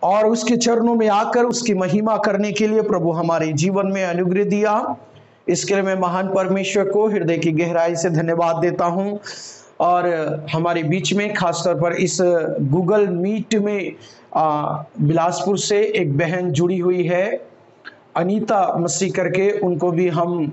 और उसके चरणों में आकर उसकी महिमा करने के लिए प्रभु हमारे जीवन में अनुग्रह दिया। इसके लिए मैं महान परमेश्वर को हृदय की गहराई से धन्यवाद देता हूं। और हमारे बीच में खासतौर पर इस गूगल मीट में बिलासपुर से एक बहन जुड़ी हुई है, अनीता मसीह करके। उनको भी हम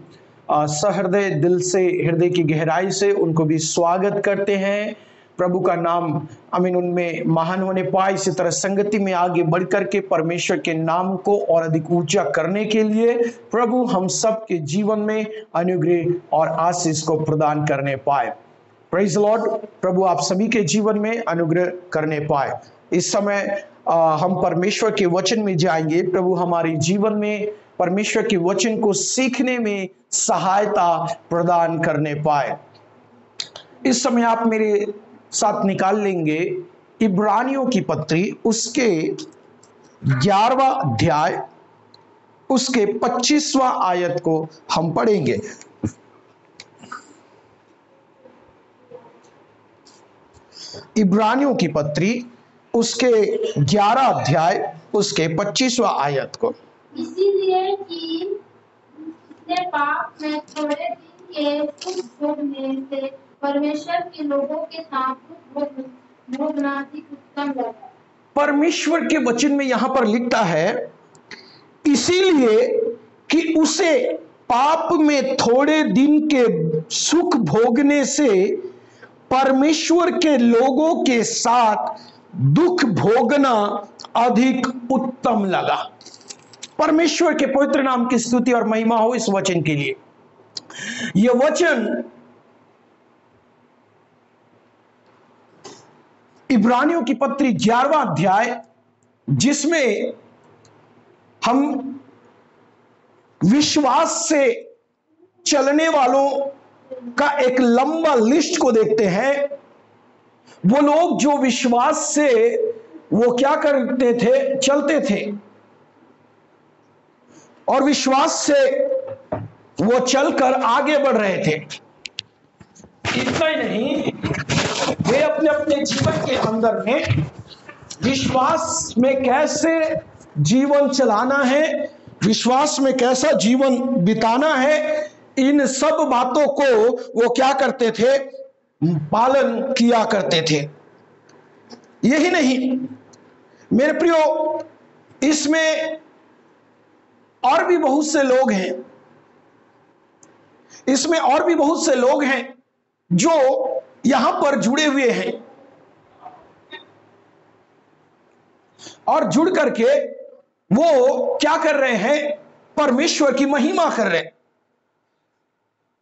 सहृदय दिल से, हृदय की गहराई से उनको भी स्वागत करते हैं। प्रभु का नाम अमीन उनमें महान होने पाए। इसी तरह संगति में आगे बढ़ करके परमेश्वर के नाम को और अधिक ऊंचा करने के लिए प्रभु हम सब के जीवन में अनुग्रह और आशीष को प्रदान करने पाए। Praise Lord. प्रभु आप सभी के जीवन में अनुग्रह करने पाए। इस समय हम परमेश्वर के वचन में जाएंगे। प्रभु हमारे जीवन में परमेश्वर के वचन को सीखने में सहायता प्रदान करने पाए। इस समय आप मेरे साथ निकाल लेंगे इब्रानियों की पत्री, उसके 11वां अध्याय, उसके 25वां आयत को हम पढ़ेंगे। इब्रानियों की पत्री उसके 11 अध्याय उसके 25वां आयत को। इसीलिए कि उसने पाप में थोड़े दिन के सुख भोगने से परमेश्वर के लोगों के साथ दुख भोगना अधिक उत्तम लगा। परमेश्वर के वचन में यहां पर लिखता है, इसीलिए कि उसे पाप में थोड़े दिन के सुख भोगने से परमेश्वर के लोगों के साथ दुख भोगना अधिक उत्तम लगा। परमेश्वर के पवित्र नाम की स्तुति और महिमा हो इस वचन के लिए। यह वचन इब्रानियों की पत्री 11वां अध्याय, जिसमें हम विश्वास से चलने वालों का एक लंबा लिस्ट को देखते हैं। वो लोग जो विश्वास से वो क्या करते थे, चलते थे, और विश्वास से वो चलकर आगे बढ़ रहे थे। इतना ही नहीं, वे अपने अपने जीवन के अंदर में विश्वास में कैसे जीवन चलाना है, विश्वास में कैसा जीवन बिताना है, इन सब बातों को वो क्या करते थे, पालन किया करते थे। यही नहीं मेरे प्रियो, इसमें और भी बहुत से लोग हैं, इसमें और भी बहुत से लोग हैं जो यहां पर जुड़े हुए हैं और जुड़ करके वो क्या कर रहे हैं, परमेश्वर की महिमा कर रहे हैं।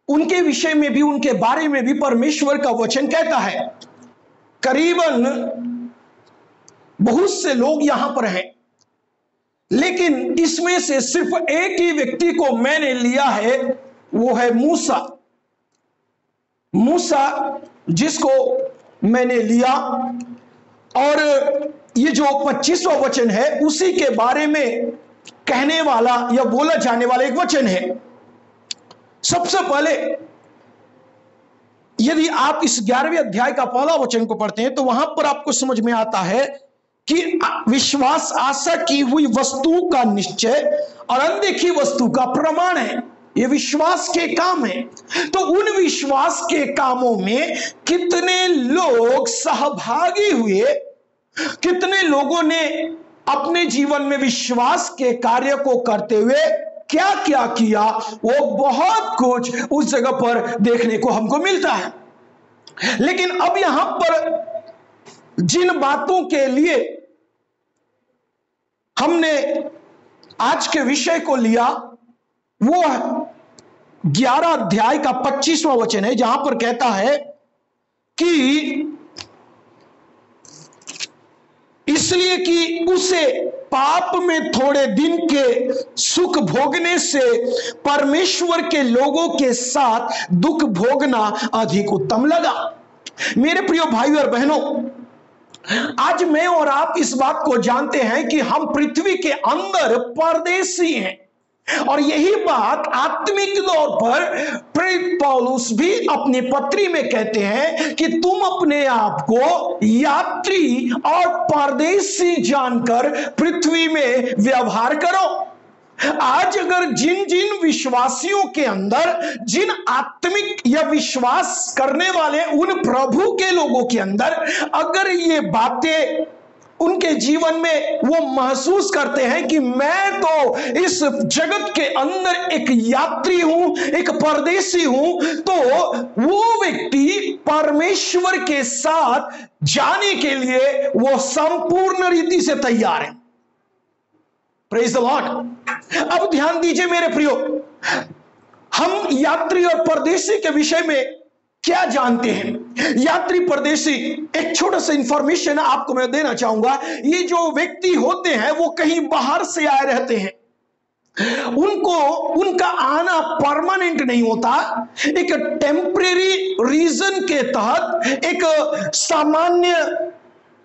उनके विषय में भी, उनके बारे में भी परमेश्वर का वचन कहता है। करीबन बहुत से लोग यहां पर हैं, लेकिन इसमें से सिर्फ एक ही व्यक्ति को मैंने लिया है, वो है मूसा। मूसा जिसको मैंने लिया, और ये जो 25वां वचन है उसी के बारे में कहने वाला या बोला जाने वाला एक वचन है। सबसे पहले यदि आप इस 11वें अध्याय का पहला वचन को पढ़ते हैं तो वहां पर आपको समझ में आता है कि विश्वास आशा की हुई वस्तु का निश्चय और अनदेखी वस्तु का प्रमाण है। ये विश्वास के काम है। तो उन विश्वास के कामों में कितने लोग सहभागी हुए, कितने लोगों ने अपने जीवन में विश्वास के कार्य को करते हुए क्या क्या किया, वो बहुत कुछ उस जगह पर देखने को हमको मिलता है। लेकिन अब यहां पर जिन बातों के लिए हमने आज के विषय को लिया, वो 11 अध्याय का 25वां वचन है, जहां पर कहता है कि इसलिए कि उसे पाप में थोड़े दिन के सुख भोगने से परमेश्वर के लोगों के साथ दुख भोगना अधिक उत्तम लगा। मेरे प्रिय भाई और बहनों, आज मैं और आप इस बात को जानते हैं कि हम पृथ्वी के अंदर परदेशी हैं। और यही बात आत्मिक तौर पर प्रेरित पौलुस भी अपनी पत्री में कहते हैं कि तुम अपने आप को यात्री और परदेशी जानकर पृथ्वी में व्यवहार करो। आज अगर जिन जिन विश्वासियों के अंदर, जिन आत्मिक या विश्वास करने वाले उन प्रभु के लोगों के अंदर अगर ये बातें उनके जीवन में वो महसूस करते हैं कि मैं तो इस जगत के अंदर एक यात्री हूं, एक परदेशी हूं, तो वो व्यक्ति परमेश्वर के साथ जाने के लिए वो संपूर्ण रीति से तैयार है। Praise the Lord. अब ध्यान दीजिए मेरे प्रियो, हम यात्री और परदेशी के विषय में क्या जानते हैं? यात्री परदेशी, एक छोटा सा इंफॉर्मेशन आपको मैं देना चाहूंगा। ये जो व्यक्ति होते हैं वो कहीं बाहर से आए रहते हैं, उनका आना परमानेंट नहीं होता। एक टेम्परेरी रीजन के तहत, एक सामान्य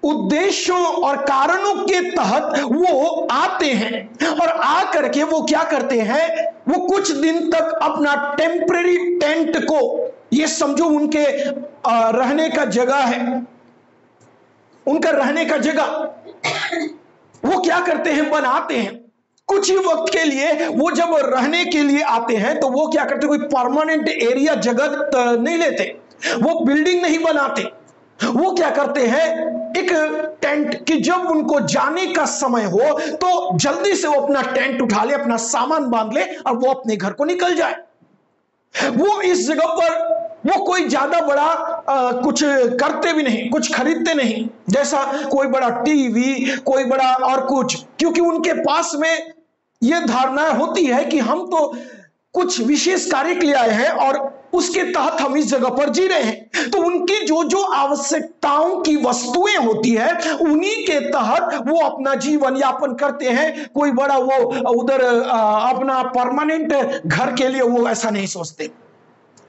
उद्देश्यों और कारणों के तहत वो आते हैं और आकर के वो क्या करते हैं, वो कुछ दिन तक अपना टेम्परेरी टेंट को, ये समझो उनके रहने का जगह है, उनका रहने का जगह वो क्या करते हैं, बनाते हैं। कुछ ही वक्त के लिए वो जब रहने के लिए आते हैं तो वो क्या करते हैं, कोई परमानेंट एरिया जगह नहीं लेते, वो बिल्डिंग नहीं बनाते। वो क्या करते हैं, एक टेंट कि जब उनको जाने का समय हो तो जल्दी से वो अपना टेंट उठा ले, अपना सामान बांध ले और वो अपने घर को निकल जाए। वो इस जगह पर वो कोई ज्यादा बड़ा कुछ करते भी नहीं, कुछ खरीदते नहीं, जैसा कोई बड़ा टीवी, कोई बड़ा और कुछ, क्योंकि उनके पास में यह धारणा होती है कि हम तो कुछ विशेष कार्य के लिए आए हैं और उसके तहत हम इस जगह पर जी रहे हैं। तो उनकी जो जो आवश्यकताओं की वस्तुएं होती है उन्हीं के तहत वो अपना जीवन यापन करते हैं। कोई बड़ा वो उधर अपना परमानेंट घर के लिए वो ऐसा नहीं सोचते।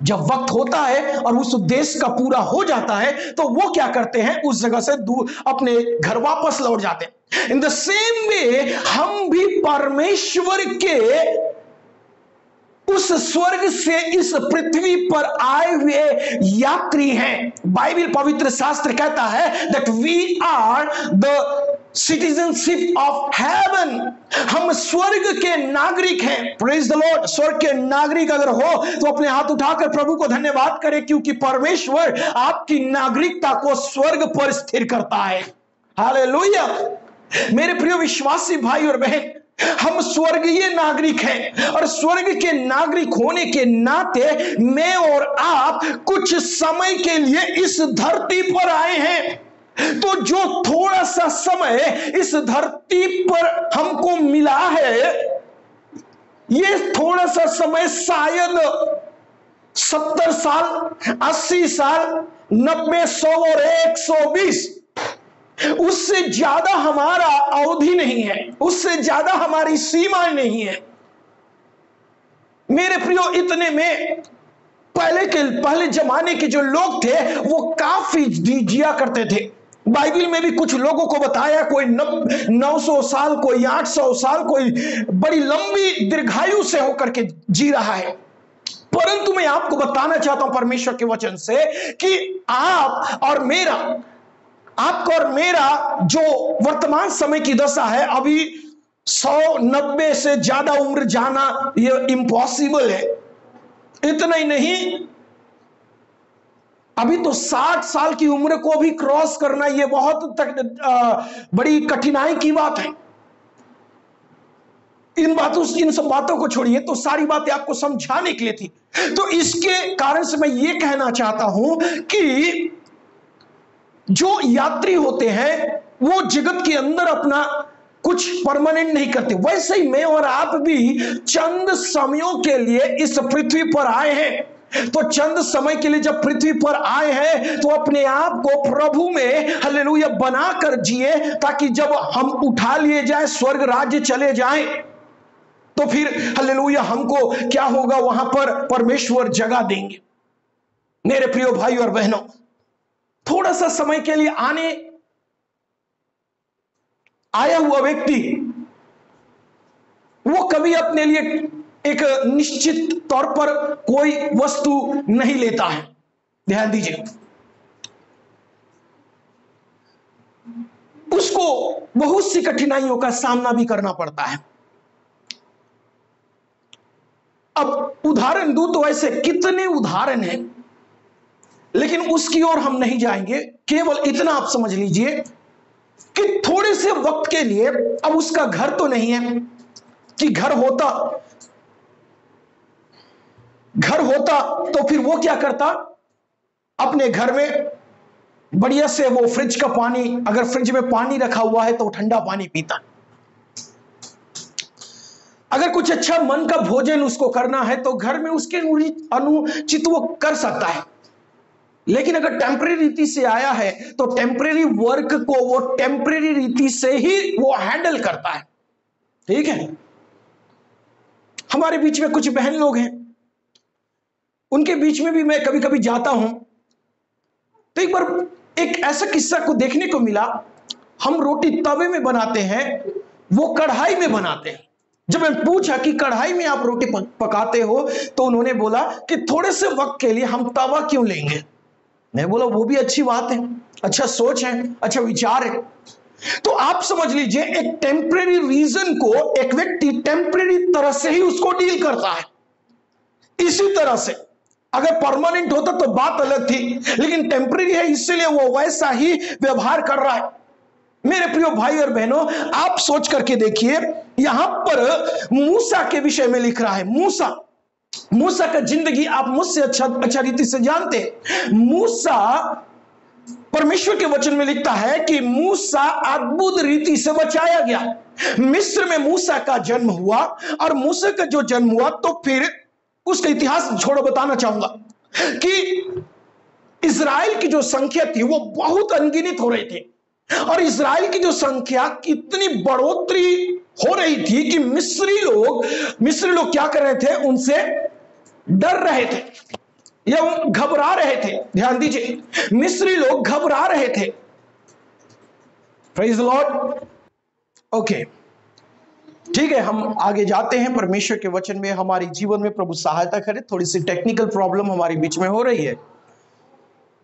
जब वक्त होता है और उस उद्देश्य का पूरा हो जाता है तो वो क्या करते हैं, उस जगह से दूर अपने घर वापस लौट जाते हैं। इन द सेम वे हम भी परमेश्वर के उस स्वर्ग से इस पृथ्वी पर आए हुए यात्री हैं। बाइबल पवित्र शास्त्र कहता है that we are the citizenship of heaven। हम स्वर्ग के नागरिक हैं। Praise the Lord. स्वर्ग के नागरिक अगर हो तो अपने हाथ उठाकर प्रभु को धन्यवाद करें, क्योंकि परमेश्वर आपकी नागरिकता को स्वर्ग पर स्थिर करता है। हालेलुया। मेरे प्रिय विश्वासी भाई और बहन, हम स्वर्गीय नागरिक हैं और स्वर्ग के नागरिक होने के नाते मैं और आप कुछ समय के लिए इस धरती पर आए हैं। तो जो थोड़ा सा समय इस धरती पर हमको मिला है, ये थोड़ा सा समय शायद 70 साल, 80 साल, 90, 100 और 120, उससे ज्यादा हमारा अवधि नहीं है, उससे ज्यादा हमारी सीमाएं नहीं है। मेरे प्रियो, इतने में पहले जमाने के जो लोग थे वो काफी जिया करते थे। बाइबल में भी कुछ लोगों को बताया, कोई 900 साल, कोई 800 साल, कोई बड़ी लंबी दीर्घायु से होकर के जी रहा है। परंतु मैं आपको बताना चाहता हूं परमेश्वर के वचन से कि आपका और मेरा जो वर्तमान समय की दशा है, अभी 100-90 से ज्यादा उम्र जाना ये इम्पॉसिबल है। इतना ही नहीं, अभी तो 60 साल की उम्र को भी क्रॉस करना ये बहुत बड़ी कठिनाई की बात है। इन सब बातों को छोड़िए, तो सारी बातें आपको समझाने के लिए थी। तो इसके कारण से मैं ये कहना चाहता हूं कि जो यात्री होते हैं वो जगत के अंदर अपना कुछ परमानेंट नहीं करते। वैसे ही मैं और आप भी चंद समयों के लिए इस पृथ्वी पर आए हैं। तो चंद समय के लिए जब पृथ्वी पर आए हैं तो अपने आप को प्रभु में हालेलुया बनाकर जिए, ताकि जब हम उठा लिए जाए, स्वर्ग राज्य चले जाएं, तो फिर हालेलुया हमको क्या होगा, वहां पर परमेश्वर जगह देंगे। मेरे प्रिय भाई और बहनों, थोड़ा सा समय के लिए आया हुआ व्यक्ति वो कभी अपने लिए एक निश्चित तौर पर कोई वस्तु नहीं लेता है। ध्यान दीजिए, उसको बहुत सी कठिनाइयों का सामना भी करना पड़ता है। अब उदाहरण दूं तो ऐसे कितने उदाहरण हैं, लेकिन उसकी ओर हम नहीं जाएंगे। केवल इतना आप समझ लीजिए कि थोड़े से वक्त के लिए, अब उसका घर तो नहीं है, कि घर होता तो फिर वो क्या करता, अपने घर में बढ़िया से वो फ्रिज का पानी, अगर फ्रिज में पानी रखा हुआ है तो ठंडा पानी पीता। अगर कुछ अच्छा मन का भोजन उसको करना है तो घर में उसके अनुचित वो कर सकता है। लेकिन अगर टेम्परेरी रीति से आया है तो टेम्परेरी वर्क को वो टेम्परेरी रीति से ही वो हैंडल करता है। ठीक है, हमारे बीच में कुछ बहन लोग हैं, उनके बीच में भी मैं कभी कभी जाता हूं, तो एक बार एक ऐसा किस्सा को देखने को मिला। हम रोटी तवे में बनाते हैं, वो कढ़ाई में बनाते हैं। जब मैं पूछा कि कढ़ाई में आप रोटी पकाते हो, तो उन्होंने बोला कि थोड़े से वक्त के लिए हम तवा क्यों लेंगे। मैं बोला वो भी अच्छी बात है, अच्छा सोच है, अच्छा विचार है। तो आप समझ लीजिए, एक टेम्परेरी रीजन को एक व्यक्ति टेम्परेरी तरह से ही उसको डील करता है। इसी तरह से अगर परमानेंट होता तो बात अलग थी, लेकिन टेम्परेरी है, इसलिए वो वैसा ही व्यवहार कर रहा है। मेरे प्रिय भाई और बहनों, आप सोच करके देखिए, यहां पर मूसा के विषय में लिख रहा है। मूसा का जिंदगी आप मुझसे अच्छा रीति से जानते हैं। मूसा, परमेश्वर के वचन में लिखता है कि मूसा अद्भुत रीति से बचाया गया। मिस्र में मूसा का जन्म हुआ, और मूसा का जो जन्म हुआ, तो फिर उसका इतिहास छोड़ो, बताना चाहूंगा कि इजराइल की जो संख्या थी वो बहुत अनगिनत हो रही थी, और इजराइल की जो संख्या कितनी बढ़ोतरी हो रही थी कि मिस्री लोग क्या कर रहे थे, उनसे डर रहे थे या घबरा रहे थे। ध्यान दीजिए, मिस्री लोग घबरा रहे थे। Praise the Lord. ओके, ठीक है, हम आगे जाते हैं। परमेश्वर के वचन में हमारे जीवन में प्रभु सहायता करे। थोड़ी सी टेक्निकल प्रॉब्लम हमारे बीच में हो रही है,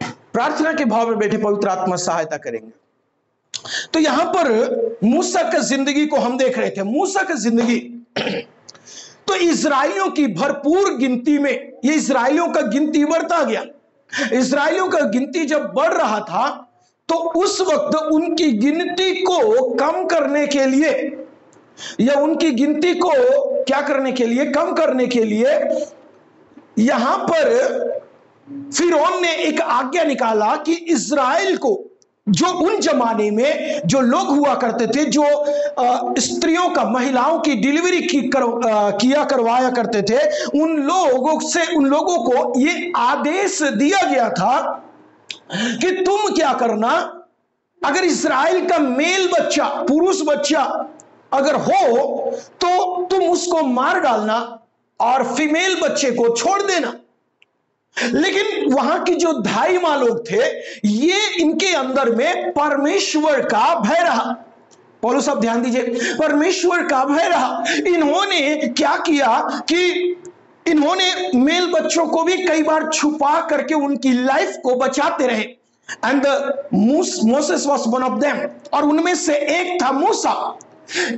प्रार्थना के भाव में बैठे पवित्र आत्मा सहायता करेंगे। तो यहां पर मूसा का जिंदगी को हम देख रहे थे। मूसा का जिंदगी तो इजराइलियों की भरपूर गिनती में, ये इजराइलियों का गिनती बढ़ता गया। इजराइलियों का गिनती जब बढ़ रहा था, तो उस वक्त उनकी गिनती को कम करने के लिए, या उनकी गिनती को क्या करने के लिए, कम करने के लिए, यहां पर फिरौन ने एक आज्ञा निकाला कि इजराइल को, जो उन जमाने में जो लोग हुआ करते थे, जो स्त्रियों का, महिलाओं की डिलीवरी करवाया करते थे, उन लोगों को ये आदेश दिया गया था कि तुम क्या करना, अगर इजराइल का मेल बच्चा, पुरुष बच्चा अगर हो तो तुम उसको मार डालना और फीमेल बच्चे को छोड़ देना। लेकिन वहां की जो धाई मां लोग थे, ये इनके अंदर में परमेश्वर का भय रहा। पौलुस साहब ध्यान दीजिए, परमेश्वर का भय रहा। इन्होंने क्या किया कि इन्होंने मेल बच्चों को भी कई बार छुपा करके उनकी लाइफ को बचाते रहे। And Moses was one of them, और उनमें से एक था मूसा।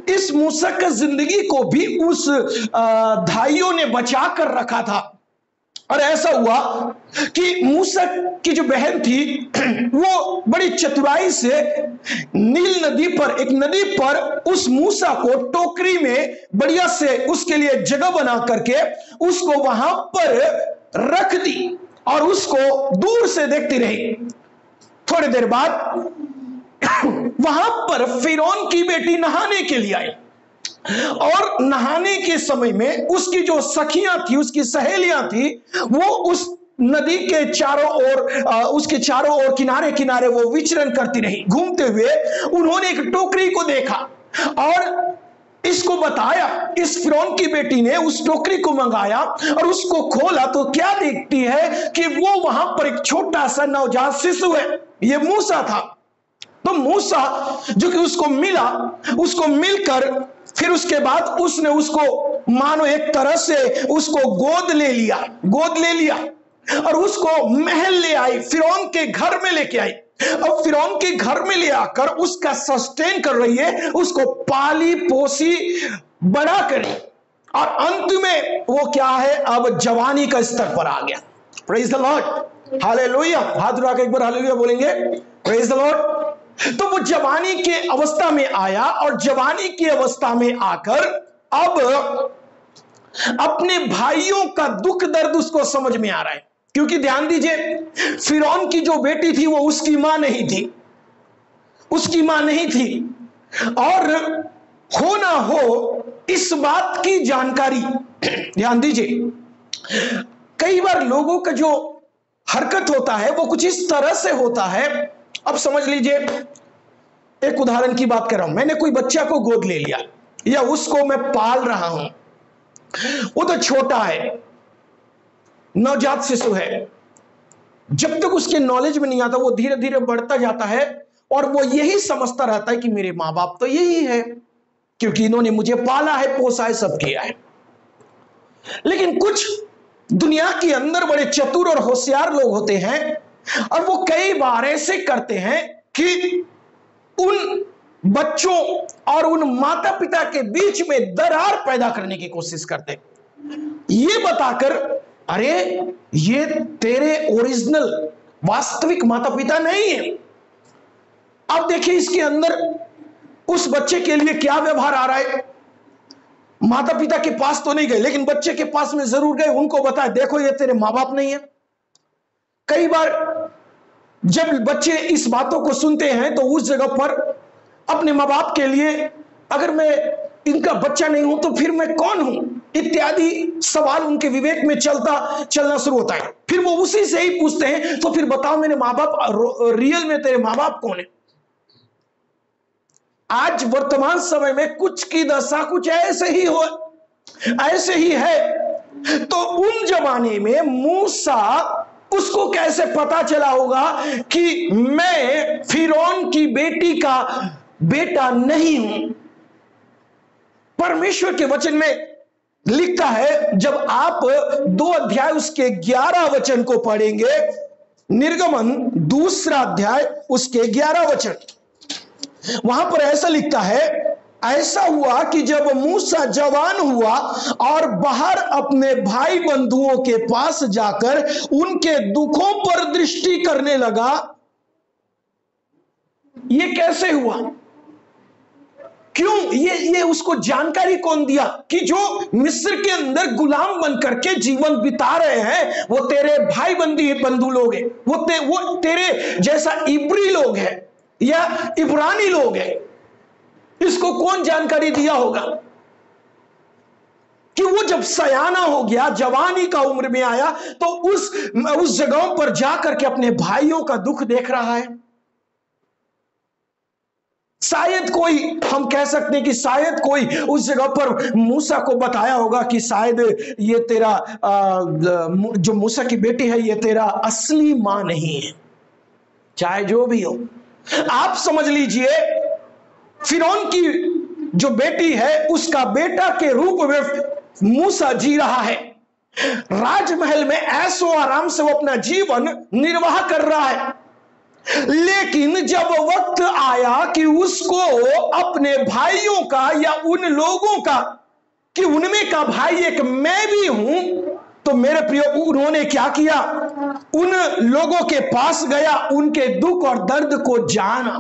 इस मूसा का जिंदगी को भी उस धाइयों ने बचा कर रखा था। और ऐसा हुआ कि मूसा की जो बहन थी, वो बड़ी चतुराई से नील नदी पर, एक नदी पर, उस मूसा को टोकरी में बढ़िया से उसके लिए जगह बना करके उसको वहां पर रख दी, और उसको दूर से देखती रही। थोड़ी देर बाद वहां पर फिरौन की बेटी नहाने के लिए आई, और नहाने के समय में उसकी जो सखियां थी, उसकी सहेलियां थी, वो उस नदी के चारों ओर, उसके चारों ओर किनारे किनारे वो विचरण करती रही, घूमते हुए। उन्होंने एक टोकरी को देखा और इसको बताया। इस फिरौन की बेटी ने उस टोकरी को मंगाया और उसको खोला, तो क्या देखती है कि वो वहां पर एक छोटा सा नवजात शिशु है। ये मूसा था। तो मूसा जो कि उसको मिलकर फिर उसके बाद उसने उसको मानो एक तरह से उसको गोद ले लिया और उसको महल ले आई, फिरौन के घर में लेके आई। अब फिरौन के घर में ले आकर उसका सस्टेन कर रही है, उसको पाली पोसी बड़ा करी, और अंत में वो क्या है, अब जवानी का स्तर पर आ गया। Praise the Lord, hallelujah. हाथ उठा के एक बार हालेलुया बोलेंगे, प्रेज द लॉर्ड। तो वो जवानी के अवस्था में आया, और जवानी की अवस्था में आकर अब अपने भाइयों का दुख दर्द उसको समझ में आ रहा है। क्योंकि ध्यान दीजिए, फिरौन की जो बेटी थी वो उसकी मां नहीं थी, और हो ना हो इस बात की जानकारी, ध्यान दीजिए, कई बार लोगों का जो हरकत होता है वो कुछ इस तरह से होता है। अब समझ लीजिए, एक उदाहरण की बात कर रहा हूं, मैंने कोई बच्चा को गोद ले लिया, या उसको मैं पाल रहा हूं, वो तो छोटा है, नवजात शिशु है, जब तक उसके नॉलेज में नहीं आता वो धीरे धीरे बढ़ता जाता है, और वो यही समझता रहता है कि मेरे माँ बाप तो यही है, क्योंकि इन्होंने मुझे पाला है, पोसा है, सब किया है। लेकिन कुछ दुनिया के अंदर बड़े चतुर और होशियार लोग होते हैं, और वो कई बार ऐसे करते हैं कि उन बच्चों और उन माता पिता के बीच में दरार पैदा करने की कोशिश करते, ये बताकर अरे ये तेरे ओरिजिनल वास्तविक माता पिता नहीं है। अब देखिए इसके अंदर उस बच्चे के लिए क्या व्यवहार आ रहा है। माता पिता के पास तो नहीं गए, लेकिन बच्चे के पास में जरूर गए, उनको बताया देखो ये तेरे मां बाप नहीं है। कई बार जब बच्चे इस बातों को सुनते हैं तो उस जगह पर अपने मां बाप के लिए, अगर मैं इनका बच्चा नहीं हूं तो फिर मैं कौन हूं, इत्यादि सवाल उनके विवेक में चलना शुरू होता है। फिर वो उसी से ही पूछते हैं, तो फिर बताओ मेरे मां बाप, रियल में तेरे मां बाप कौन है। आज वर्तमान समय में कुछ की दशा कुछ ऐसे ही है। तो उन जमाने में मूसा, उसको कैसे पता चला होगा कि मैं फिरौन की बेटी का बेटा नहीं हूं। परमेश्वर के वचन में लिखता है, जब आप 2 अध्याय उसके 11 वचन को पढ़ेंगे, निर्गमन 2 अध्याय उसके 11 वचन, वहां पर ऐसा लिखता है, ऐसा हुआ कि जब मूसा जवान हुआ और बाहर अपने भाई बंधुओं के पास जाकर उनके दुखों पर दृष्टि करने लगा। ये कैसे हुआ, क्यों, ये उसको जानकारी कौन दिया कि जो मिस्र के अंदर गुलाम बनकर के जीवन बिता रहे हैं वो तेरे भाई बंधु लोग हैं, वो तेरे जैसा इब्री लोग हैं या इब्रानी लोग हैं। इसको कौन जानकारी दिया होगा कि वो जब सयाना हो गया, जवानी का उम्र में आया, तो उस जगहों पर जाकर के अपने भाइयों का दुख देख रहा है। शायद कोई, हम कह सकते हैं कि शायद कोई उस जगह पर मूसा को बताया होगा कि शायद ये तेरा जो मूसा की बेटी है ये तेरा असली मां नहीं है। चाहे जो भी हो, आप समझ लीजिए फिरौन की जो बेटी है उसका बेटा के रूप में मूसा जी रहा है। राजमहल में ऐशो आराम से वो अपना जीवन निर्वाह कर रहा है। लेकिन जब वक्त आया कि उसको अपने भाइयों का या उन लोगों का, कि उनमें का भाई एक मैं भी हूं, तो मेरे प्रिय उन्होंने क्या किया, उन लोगों के पास गया, उनके दुख और दर्द को जाना।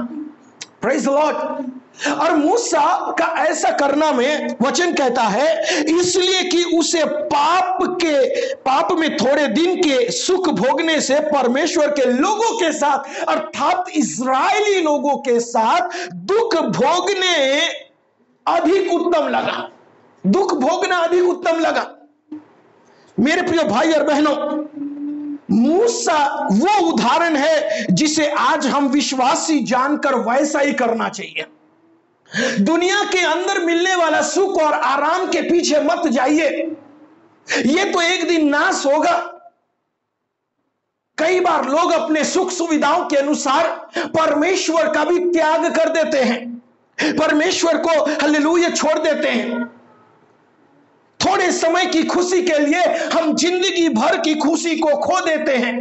Praise the Lord. और मूसा का ऐसा करना में वचन कहता है इसलिए कि उसे पाप में थोड़े दिन के सुख भोगने से परमेश्वर के लोगों के साथ अर्थात इस्राएली लोगों के साथ दुख भोगने अधिक उत्तम लगा। दुख भोगना अधिक उत्तम लगा। मेरे प्रिय भाई और बहनों, मूसा वो उदाहरण है जिसे आज हम विश्वासी जानकर वैसा ही करना चाहिए। दुनिया के अंदर मिलने वाला सुख और आराम के पीछे मत जाइए, ये तो एक दिन नाश होगा। कई बार लोग अपने सुख सुविधाओं के अनुसार परमेश्वर का भी त्याग कर देते हैं। परमेश्वर को हालेलुया छोड़ देते हैं। थोड़े समय की खुशी के लिए हम जिंदगी भर की खुशी को खो देते हैं।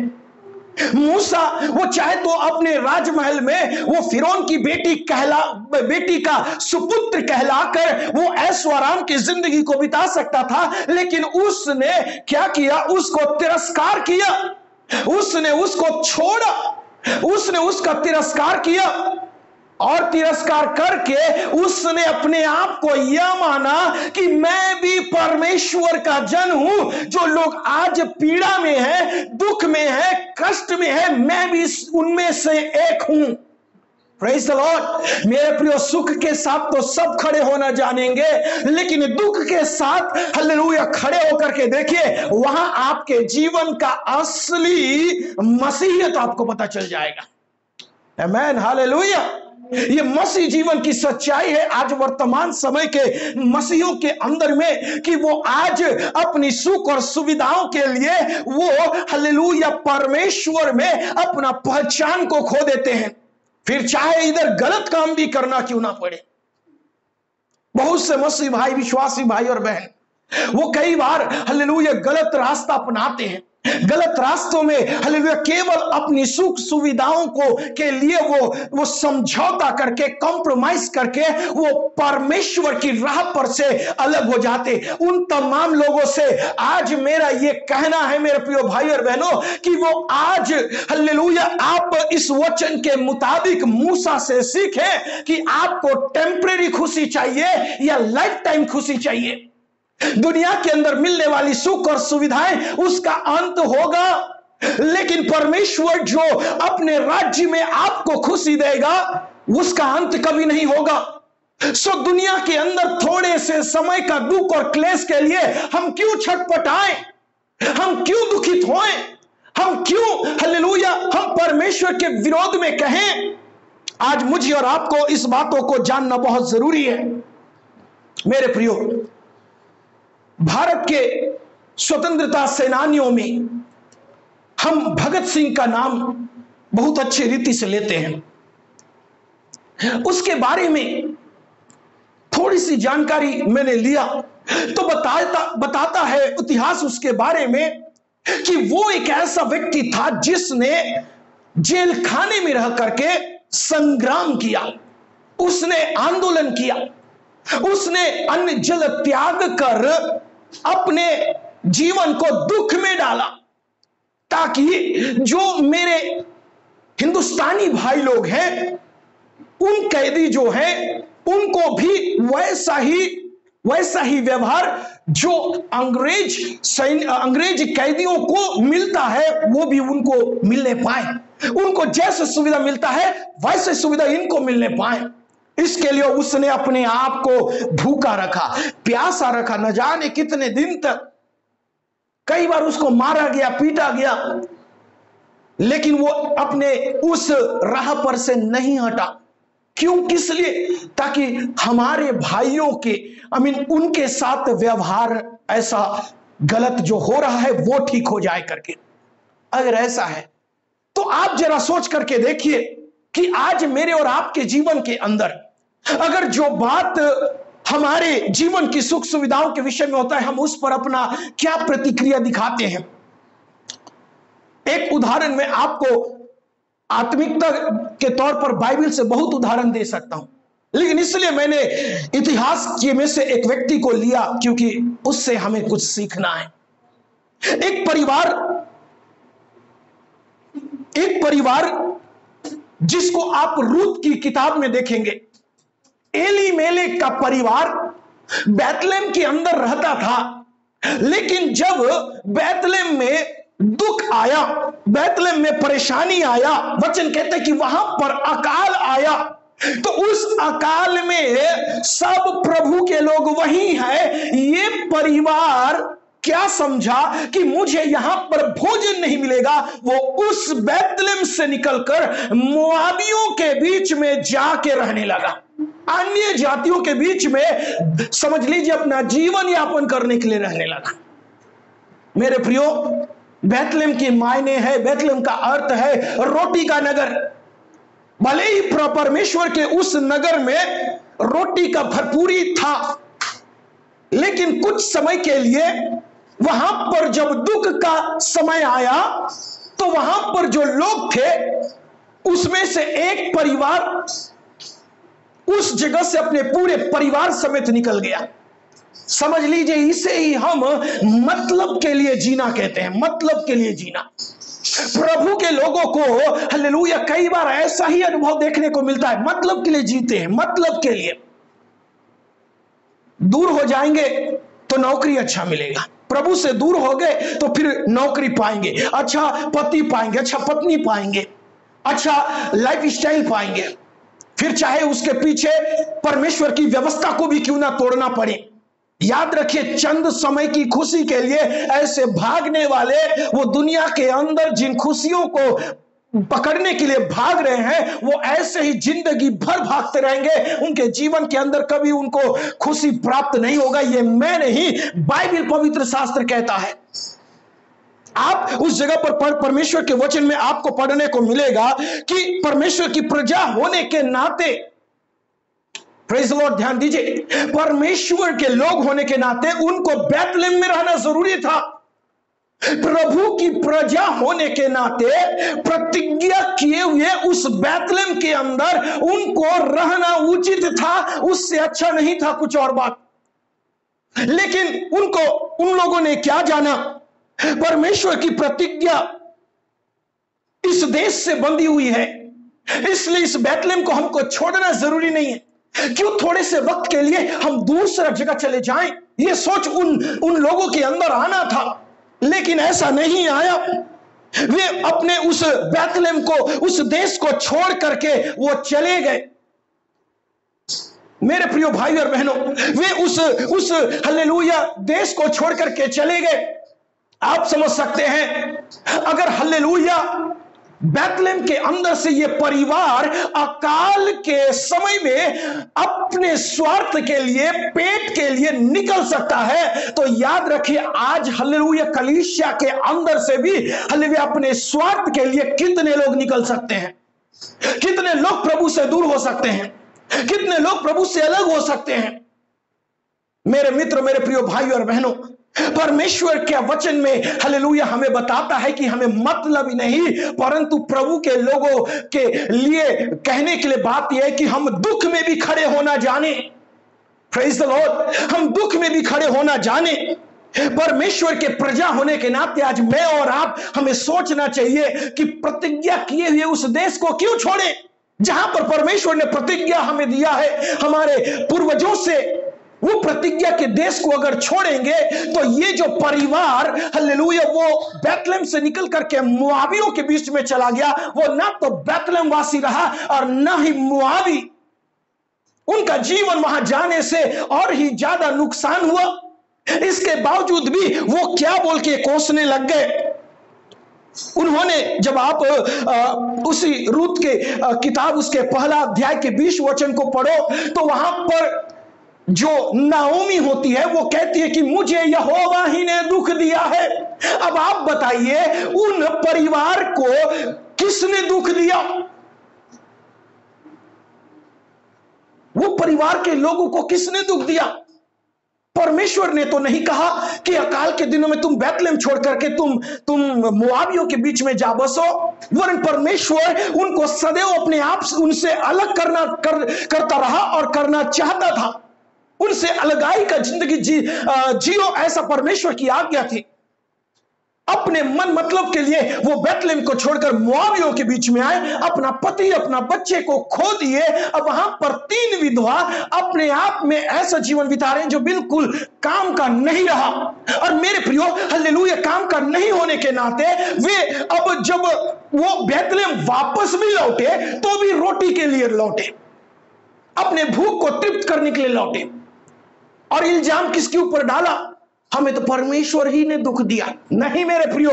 मूसा वो चाहे तो अपने राजमहल में वो फिरौन की बेटी का सुपुत्र कहलाकर वो ऐशो आराम की जिंदगी को बिता सकता था, लेकिन उसने क्या किया? उसको तिरस्कार किया, उसने उसको छोड़ा, उसने उसका तिरस्कार किया और तिरस्कार करके उसने अपने आप को यह माना कि मैं भी परमेश्वर का जन हूं। जो लोग आज पीड़ा में है, दुख में है, कष्ट में है, मैं भी उनमें से एक हूं। Praise the Lord. मेरे प्रिय, सुख के साथ तो सब खड़े होना जानेंगे, लेकिन दुख के साथ हालेलुया खड़े होकर के देखिए, वहां आपके जीवन का असली मसीहियत आपको पता चल जाएगा। आमीन, हालेलुया। ये मसीह जीवन की सच्चाई है आज वर्तमान समय के मसीहों के अंदर में, कि वो आज अपनी सुख और सुविधाओं के लिए वो हालेलुया परमेश्वर में अपना पहचान को खो देते हैं, फिर चाहे इधर गलत काम भी करना क्यों ना पड़े। बहुत से मसीह भाई, विश्वासी भाई और बहन, वो कई बार हालेलुया गलत रास्ता अपनाते हैं। गलत रास्तों में हालेलुया केवल अपनी सुख सुविधाओं को के लिए वो समझौता करके, कॉम्प्रोमाइज करके वो परमेश्वर की राह पर से अलग हो जाते। उन तमाम लोगों से आज मेरा ये कहना है मेरे प्रिय भाई और बहनों, कि वो आज हालेलुया आप इस वचन के मुताबिक मूसा से सीखें कि आपको टेम्परेरी खुशी चाहिए या लाइफ टाइम खुशी चाहिए। दुनिया के अंदर मिलने वाली सुख और सुविधाएं उसका अंत होगा, लेकिन परमेश्वर जो अपने राज्य में आपको खुशी देगा उसका अंत कभी नहीं होगा। सो दुनिया के अंदर थोड़े से समय का दुख और क्लेश के लिए हम क्यों छटपटाएं, हम क्यों दुखित होएं, हम क्यों हालेलुया हम परमेश्वर के विरोध में कहें। आज मुझे और आपको इस बातों को जानना बहुत जरूरी है। मेरे प्रियो, भारत के स्वतंत्रता सेनानियों में हम भगत सिंह का नाम बहुत अच्छी रीति से लेते हैं। उसके बारे में थोड़ी सी जानकारी मैंने लिया तो बताता है इतिहास उसके बारे में कि वो एक ऐसा व्यक्ति था जिसने जेल खाने में रह करके संग्राम किया, उसने आंदोलन किया, उसने अन्न जल त्याग कर अपने जीवन को दुख में डाला, ताकि जो मेरे हिंदुस्तानी भाई लोग हैं, उन कैदी जो हैं, उनको भी वैसा ही व्यवहार जो अंग्रेज कैदियों को मिलता है वो भी उनको मिलने पाए। उनको जैसे सुविधा मिलता है वैसे सुविधा इनको मिलने पाए। इसके लिए उसने अपने आप को भूखा रखा, प्यासा रखा, न जाने कितने दिन तक। कई बार उसको मारा गया, पीटा गया, लेकिन वो अपने उस राह पर से नहीं हटा। क्यों? किस लिए? ताकि हमारे भाइयों के उनके साथ व्यवहार ऐसा गलत जो हो रहा है वो ठीक हो जाए करके। अगर ऐसा है तो आप जरा सोच करके देखिए कि आज मेरे और आपके जीवन के अंदर अगर जो बात हमारे जीवन की सुख सुविधाओं के विषय में होता है, हम उस पर अपना क्या प्रतिक्रिया दिखाते हैं। एक उदाहरण मैं आपको आत्मिकता के तौर पर बाइबल से बहुत उदाहरण दे सकता हूं, लेकिन इसलिए मैंने इतिहास के में से एक व्यक्ति को लिया क्योंकि उससे हमें कुछ सीखना है। एक परिवार जिसको आप रूत की किताब में देखेंगे, एली मेलेक का परिवार बैतलेम के अंदर रहता था, लेकिन जब बैतलेम में दुख आया, बैतलेम में परेशानी आया, वचन कहते हैं कि वहां पर अकाल आया, तो उस अकाल में सब प्रभु के लोग वही हैं। ये परिवार क्या समझा कि मुझे यहां पर भोजन नहीं मिलेगा, वो उस बैतलेम से निकलकर मोआबियों के बीच में जाके रहने लगा, अन्य जातियों के बीच में समझ लीजिए अपना जीवन यापन करने के लिए रहने लगा। मेरे प्रियो, बैतलेम के मायने है, बैतलेम का अर्थ है रोटी का नगर। भले ही परमेश्वर के उस नगर में रोटी का भरपूरी था, लेकिन कुछ समय के लिए वहां पर जब दुख का समय आया तो वहां पर जो लोग थे उसमें से एक परिवार उस जगह से अपने पूरे परिवार समेत निकल गया। समझ लीजिए, इसे ही हम मतलब के लिए जीना कहते हैं। मतलब के लिए जीना। प्रभु के लोगों को हालेलुया कई बार ऐसा ही अनुभव देखने को मिलता है। मतलब के लिए जीते हैं, मतलब के लिए। दूर हो जाएंगे तो नौकरी अच्छा मिलेगा, प्रभु से दूर हो गए तो फिर नौकरी पाएंगे, अच्छा पति पाएंगे, अच्छा पत्नी पाएंगे, अच्छा लाइफ स्टाइल पाएंगे, फिर चाहे उसके पीछे परमेश्वर की व्यवस्था को भी क्यों ना तोड़ना पड़े। याद रखिए, चंद समय की खुशी के लिए ऐसे भागने वाले वो दुनिया के अंदर जिन खुशियों को पकड़ने के लिए भाग रहे हैं वो ऐसे ही जिंदगी भर भागते रहेंगे। उनके जीवन के अंदर कभी उनको खुशी प्राप्त नहीं होगा। ये मैं नहीं, बाइबल पवित्र शास्त्र कहता है। आप उस जगह पर परमेश्वर के वचन में आपको पढ़ने को मिलेगा कि परमेश्वर की प्रजा होने के नाते, प्रेज़ द लॉर्ड, ध्यान दीजिए, परमेश्वर के लोग होने के नाते उनको बैतलहम में रहना जरूरी था। प्रभु की प्रजा होने के नाते प्रतिज्ञा किए हुए उस बैतलहम के अंदर उनको रहना उचित था। उससे अच्छा नहीं था कुछ और बात। लेकिन उन लोगों ने क्या जाना, परमेश्वर की प्रतिज्ञा इस देश से बंधी हुई है, इसलिए इस बैतलहम को हमको छोड़ना जरूरी नहीं है। क्यों थोड़े से वक्त के लिए हम दूसरा जगह चले जाएं, ये सोच उन लोगों के अंदर आना था, लेकिन ऐसा नहीं आया। वे अपने उस बैतलहम को, उस देश को छोड़ करके वो चले गए। मेरे प्रिय भाई और बहनों, वे उस हालेलुया देश को छोड़ करके चले गए। आप समझ सकते हैं, अगर हालेलुया बैतलहम के अंदर से ये परिवार अकाल के समय में अपने स्वार्थ के लिए, पेट के लिए निकल सकता है, तो याद रखिए आज हालेलुया कलीसिया के अंदर से भी हालेलुया अपने स्वार्थ के लिए कितने लोग निकल सकते हैं, कितने लोग प्रभु से दूर हो सकते हैं, कितने लोग प्रभु से अलग हो सकते हैं। मेरे मित्र, मेरे प्रिय भाई और बहनों, परमेश्वर के वचन में हालेलुया हमें बताता है कि हमें मतलब ही नहीं, परंतु प्रभु के लोगों के लिए कहने के लिए बात यह है कि हम दुख में भी खड़े होना जाने। प्रेज़ द लॉर्ड, हम दुख में भी खड़े होना जाने। परमेश्वर के प्रजा होने के नाते आज मैं और आप, हमें सोचना चाहिए कि प्रतिज्ञा किए हुए उस देश को क्यों छोड़े, जहां पर परमेश्वर ने प्रतिज्ञा हमें दिया है हमारे पूर्वजों से। वो प्रतिज्ञा के देश को अगर छोड़ेंगे तो ये जो परिवार हालेलुया वो बैतलहम से निकल करके मुआवियों के बीच में चला गया, वो ना तो बैतलहम वासी रहा और ना ही मुआवी। उनका जीवन वहां जाने से और ही ज्यादा नुकसान हुआ। इसके बावजूद भी वो क्या बोल के कोसने लग गए। उन्होंने, जब आप उसी रूत के किताब उसके पहला अध्याय के 20 वचन को पढ़ो तो वहां पर जो नाओमी होती है वो कहती है कि मुझे यहोवा ही ने दुख दिया है। अब आप बताइए, उन परिवार को किसने दुख दिया? वो परिवार के लोगों को किसने दुख दिया? परमेश्वर ने तो नहीं कहा कि अकाल के दिनों में तुम बैतलहम छोड़ करके तुम मोआबियों के बीच में जा बसो, वरन परमेश्वर उनको सदैव अपने आप से उनसे अलग करता रहा और करना चाहता था। उनसे अलगाई का जिंदगी जियो, ऐसा परमेश्वर की आज्ञा थी। अपने मन मतलब के लिए वो बैतलहम को छोड़कर मोआबियों के बीच में आए, अपना पति, अपना बच्चे को खो दिए। अब वहां पर 3 विधवा अपने आप में ऐसा जीवन बिता रहे हैं जो बिल्कुल काम का नहीं रहा। और मेरे प्रियो हालेलुया, काम का नहीं होने के नाते वे अब जब वो बैतलहम वापस भी लौटे तो भी रोटी के लिए लौटे, अपने भूख को तृप्त करने के लिए लौटे। और इल्जाम किसके ऊपर डाला? हमें तो परमेश्वर ही ने दुख दिया। नहीं मेरे प्रियो,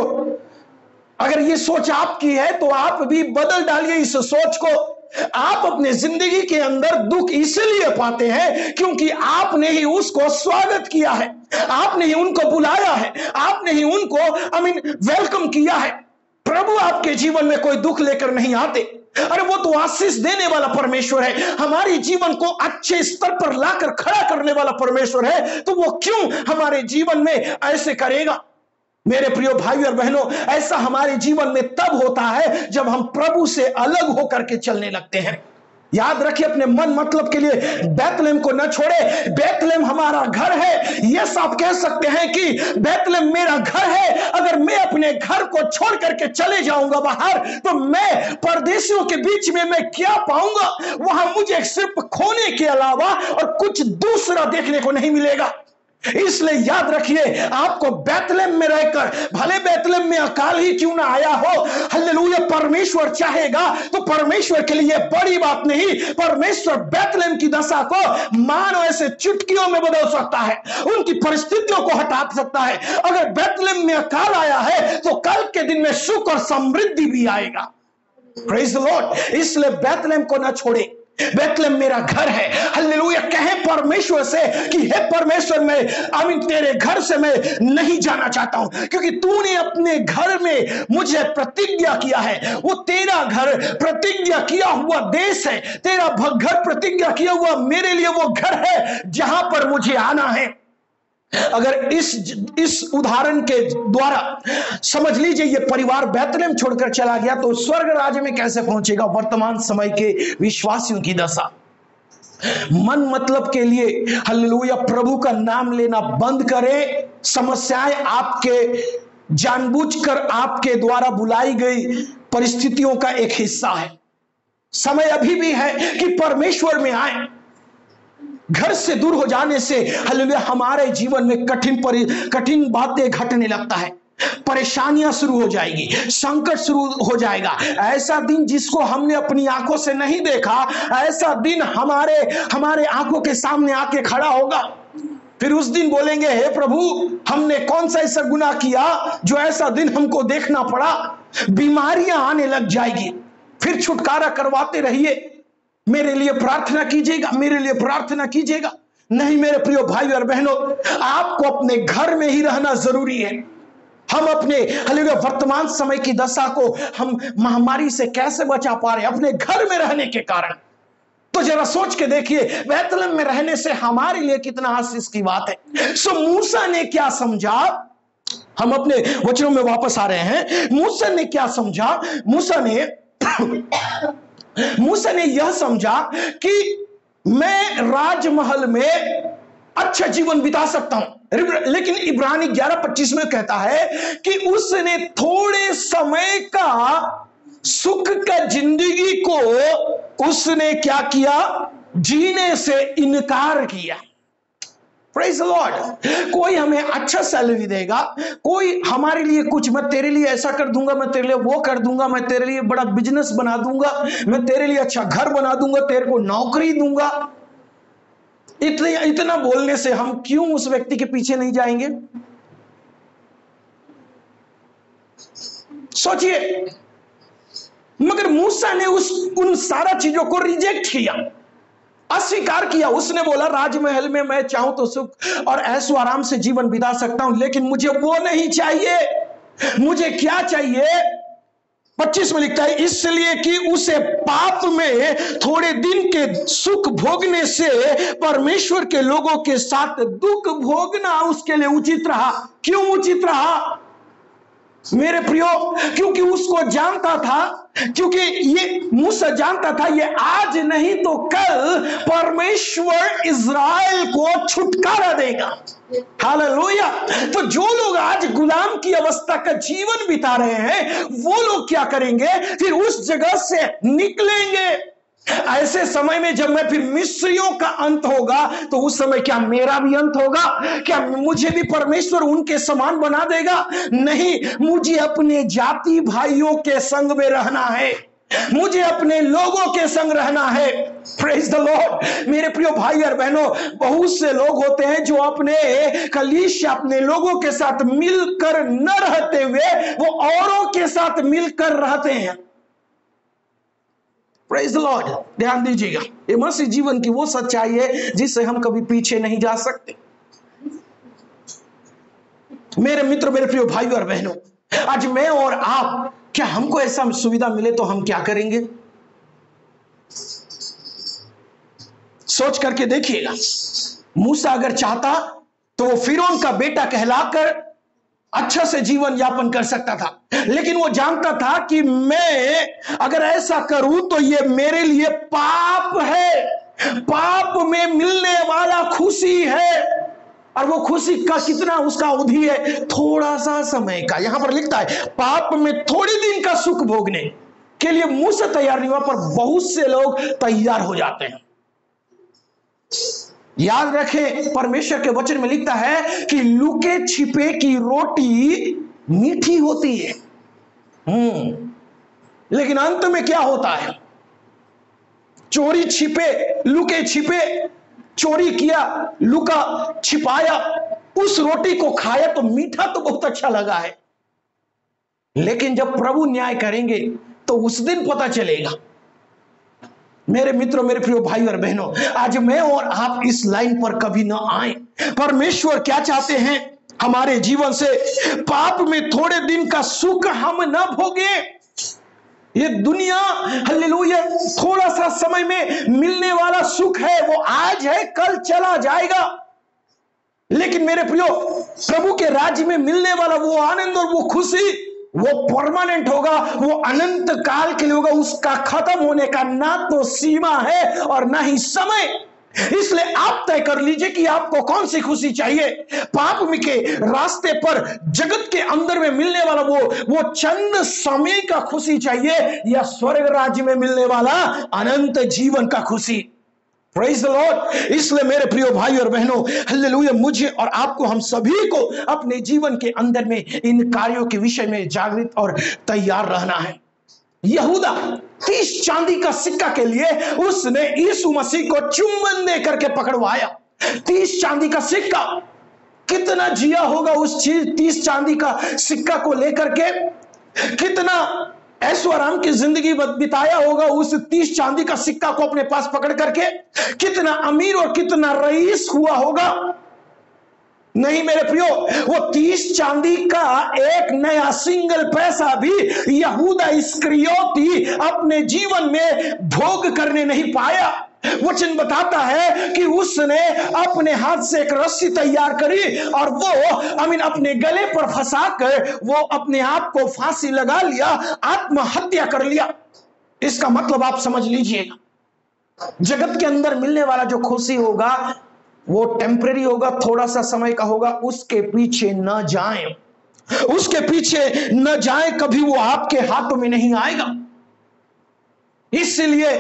अगर ये सोच आपकी है तो आप भी बदल डालिए इस सोच को। आप अपने जिंदगी के अंदर दुख इसलिए पाते हैं क्योंकि आपने ही उसको स्वागत किया है, आपने ही उनको बुलाया है, आपने ही उनको वेलकम किया है। प्रभु आपके जीवन में कोई दुख लेकर नहीं आते। अरे वो तो आशीष देने वाला परमेश्वर है, हमारे जीवन को अच्छे स्तर पर लाकर खड़ा करने वाला परमेश्वर है, तो वो क्यों हमारे जीवन में ऐसे करेगा? मेरे प्रिय भाई और बहनों, ऐसा हमारे जीवन में तब होता है जब हम प्रभु से अलग होकर के चलने लगते हैं। याद रखिए, अपने मन मतलब के लिए बैतलहम को न छोड़े। बैतलहम हमारा घर है। यस, आप कह सकते हैं कि बैतलहम मेरा घर है। अगर मैं अपने घर को छोड़ करके चले जाऊंगा बाहर, तो मैं परदेशियों के बीच में मैं क्या पाऊंगा? वहां मुझे सिर्फ खोने के अलावा और कुछ दूसरा देखने को नहीं मिलेगा। इसलिए याद रखिए, आपको बैतलहम में रहकर, भले बैतलहम में अकाल ही क्यों ना आया हो, हालेलुया, परमेश्वर चाहेगा तो परमेश्वर के लिए बड़ी बात नहीं। परमेश्वर बैतलहम की दशा को मानो ऐसे चुटकियों में बदल सकता है, उनकी परिस्थितियों को हटा सकता है। अगर बैतलहम में अकाल आया है तो कल के दिन में सुख और समृद्धि भी आएगा। Praise the Lord. इसलिए बैतलहम को ना छोड़े। बैतलहम मेरा घर है। हालेलुया। कहे परमेश्वर से कि हे परमेश्वर, मैं तेरे घर से मैं नहीं जाना चाहता हूं, क्योंकि तूने अपने घर में मुझे प्रतिज्ञा किया है। वो तेरा घर प्रतिज्ञा किया हुआ देश है, तेरा घर प्रतिज्ञा किया हुआ मेरे लिए वो घर है जहां पर मुझे आना है। अगर इस उदाहरण के द्वारा समझ लीजिए, ये परिवार बैतलहम छोड़कर चला गया तो स्वर्ग राज्य में कैसे पहुंचेगा? वर्तमान समय के विश्वासियों की दशा। मन मतलब के लिए हालेलुया प्रभु का नाम लेना बंद करें। समस्याएं आपके जानबूझकर आपके द्वारा बुलाई गई परिस्थितियों का एक हिस्सा है। समय अभी भी है कि परमेश्वर में आए। घर से दूर हो जाने से हालेलुया हमारे जीवन में कठिन बातें घटने लगता है, परेशानियां शुरू हो जाएगी, संकट शुरू हो जाएगा। ऐसा दिन जिसको हमने अपनी आंखों से नहीं देखा, ऐसा दिन हमारे आंखों के सामने आके खड़ा होगा। फिर उस दिन बोलेंगे, हे प्रभु, हमने कौन सा ऐसा गुनाह किया जो ऐसा दिन हमको देखना पड़ा? बीमारियां आने लग जाएगी। फिर छुटकारा करवाते रहिए। मेरे लिए प्रार्थना कीजिएगा, मेरे लिए प्रार्थना कीजिएगा। नहीं मेरे प्रिय भाई और बहनों, आपको अपने घर में ही रहना जरूरी है। हम अपने हालेलुया वर्तमान समय की दशा को हम महामारी से कैसे बचा पा रहे हैं? अपने घर में रहने के कारण। तो जरा सोच के देखिए, बैतलहम में रहने से हमारे लिए कितना आशीष की बात है। सो मूसा ने क्या समझा? हम अपने वचनों में वापस आ रहे हैं। मूसा ने क्या समझा? मूसा ने यह समझा कि मैं राजमहल में अच्छा जीवन बिता सकता हूं। लेकिन इब्रानी 11:25 में कहता है कि उसने थोड़े समय का सुख का जिंदगी को उसने क्या किया? जीने से इनकार किया। Praise the Lord. कोई हमें अच्छा सैलरी देगा, कोई हमारे लिए कुछ, मैं तेरे लिए ऐसा कर दूंगा, मैं तेरे लिए वो कर दूंगा, मैं तेरे लिए बड़ा बिजनेस बना दूंगा, मैं तेरे लिए अच्छा घर बना दूंगा, तेरे को नौकरी दूंगा। इतना बोलने से हम क्यों उस व्यक्ति के पीछे नहीं जाएंगे? सोचिए। मगर मूसा ने उन सारा चीजों को रिजेक्ट किया, अस्वीकार किया। उसने बोला, राजमहल में मैं चाहूं तो सुख और ऐशो आराम से जीवन बिता सकता हूं, लेकिन मुझे वो नहीं चाहिए। मुझे क्या चाहिए? 25 में लिखता है, इसलिए कि उसे पाप में थोड़े दिन के सुख भोगने से परमेश्वर के लोगों के साथ दुख भोगना उसके लिए उचित रहा। क्यों उचित रहा मेरे प्रियो? क्योंकि उसको जानता था, क्योंकि ये मूसा जानता था, ये आज नहीं तो कल परमेश्वर इज़राइल को छुटकारा देगा। हालेलुया। तो जो लोग आज गुलाम की अवस्था का जीवन बिता रहे हैं, वो लोग क्या करेंगे? फिर उस जगह से निकलेंगे। ऐसे समय में जब मैं फिर मिस्रियों का अंत होगा, तो उस समय क्या मेरा भी अंत होगा? क्या मुझे भी परमेश्वर उनके समान बना देगा? नहीं, मुझे अपने जाति भाइयों के संग में रहना है, मुझे अपने लोगों के संग रहना है। Praise the Lord. मेरे प्रिय भाई और बहनों, बहुत से लोग होते हैं जो अपने कलीसिया, अपने लोगों के साथ मिलकर न रहते हुए वो औरों के साथ मिलकर रहते हैं। Praise the Lord. ध्यान दीजिएगा, ये मसीह जीवन की वो सच्चाई है जिससे हम कभी पीछे नहीं जा सकते। मेरे मित्र, मेरे प्रिय भाइयों और बहनों, आज मैं और आप, क्या हमको ऐसा सुविधा मिले तो हम क्या करेंगे? सोच करके देखिएगा, मूसा अगर चाहता तो वो फिरौन का बेटा कहलाकर अच्छा से जीवन यापन कर सकता था, लेकिन वो जानता था कि मैं अगर ऐसा करूं तो ये मेरे लिए पाप है, पाप में मिलने वाला खुशी है, और वो खुशी का कितना उसका अवधि है, थोड़ा सा समय का। यहां पर लिखता है पाप में थोड़े दिन का सुख भोगने के लिए मूसा तैयार नहीं हुआ, पर बहुत से लोग तैयार हो जाते हैं। याद रखें, परमेश्वर के वचन में लिखता है कि लुके छिपे की रोटी मीठी होती है। लेकिन अंत में क्या होता है? चोरी छिपे, लुके छिपे, चोरी किया, लुका, छिपाया, उस रोटी को खाया तो मीठा तो बहुत अच्छा लगा है, लेकिन जब प्रभु न्याय करेंगे तो उस दिन पता चलेगा। मेरे मित्रों, मेरे प्रिय भाई और बहनों, आज मैं और आप इस लाइन पर कभी ना आए। परमेश्वर क्या चाहते हैं हमारे जीवन से? पाप में थोड़े दिन का सुख हम ना भोगे। ये दुनिया, हालेलुया, थोड़ा सा समय में मिलने वाला सुख है, वो आज है कल चला जाएगा। लेकिन मेरे प्रियो, प्रभु के राज्य में मिलने वाला वो आनंद और वो खुशी, वो परमानेंट होगा, वो अनंत काल के लिए होगा। उसका खत्म होने का ना तो सीमा है और ना ही समय। इसलिए आप तय कर लीजिए कि आपको कौन सी खुशी चाहिए। पाप के रास्ते पर जगत के अंदर में मिलने वाला वो चंद समय का खुशी चाहिए, या स्वर्ग राज्य में मिलने वाला अनंत जीवन का खुशी। Praise the Lord. इसलिए मेरे प्रिय भाई और बहनों, हालेलुया, मुझे और आपको, हम सभी को अपने जीवन के अंदर में इन कार्यों के विषय में जागृत और तैयार रहना है। यहूदा 30 चांदी का सिक्का के लिए उसने यीशु मसीह को चुंबन दे करके पकड़वाया। 30 चांदी का सिक्का, कितना जिया होगा उस 30 चांदी का सिक्का को लेकर के, कितना ऐशो आराम की जिंदगी बिताया होगा उस 30 चांदी का सिक्का को अपने पास पकड़ करके, कितना अमीर और कितना रईस हुआ होगा। नहीं मेरे प्रियो, वो 30 चांदी का एक नया सिंगल पैसा भी यहूदा इस्करियोती अपने जीवन में भोग करने नहीं पाया। वचन बताता है कि उसने अपने हाथ से एक रस्सी तैयार करी और वो अपने गले पर फंसाकर वो अपने आप को फांसी लगा लिया, आत्महत्या कर लिया। इसका मतलब आप समझ लीजिएगा, जगत के अंदर मिलने वाला जो खुशी होगा वो टेम्परेरी होगा, थोड़ा सा समय का होगा। उसके पीछे न जाएं, उसके पीछे न जाएं, कभी वो आपके हाथों में नहीं आएगा। इसलिए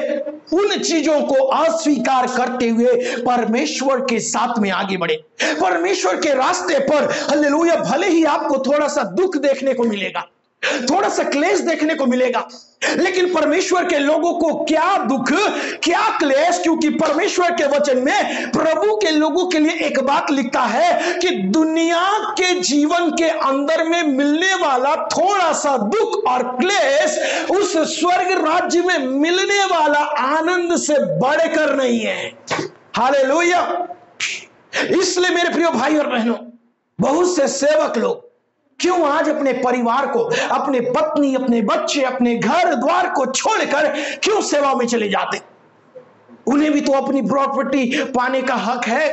उन चीजों को अस्वीकार करते हुए परमेश्वर के साथ में आगे बढ़े। परमेश्वर के रास्ते पर, हालेलुया, भले ही आपको थोड़ा सा दुख देखने को मिलेगा, थोड़ा सा क्लेश देखने को मिलेगा, लेकिन परमेश्वर के लोगों को क्या दुख, क्या क्लेश, क्योंकि परमेश्वर के वचन में प्रभु के लोगों के लिए एक बात लिखता है कि दुनिया के जीवन के अंदर में मिलने वाला थोड़ा सा दुख और क्लेश उस स्वर्ग राज्य में मिलने वाला आनंद से बढ़कर नहीं है। हालेलुया। इसलिए मेरे प्रिय भाई और बहनों, बहुत से सेवक लोग क्यों आज अपने परिवार को, अपने पत्नी, अपने बच्चे, अपने घर द्वार को छोड़कर क्यों सेवा में चले जाते? उन्हें भी तो अपनी प्रॉपर्टी पाने का हक है।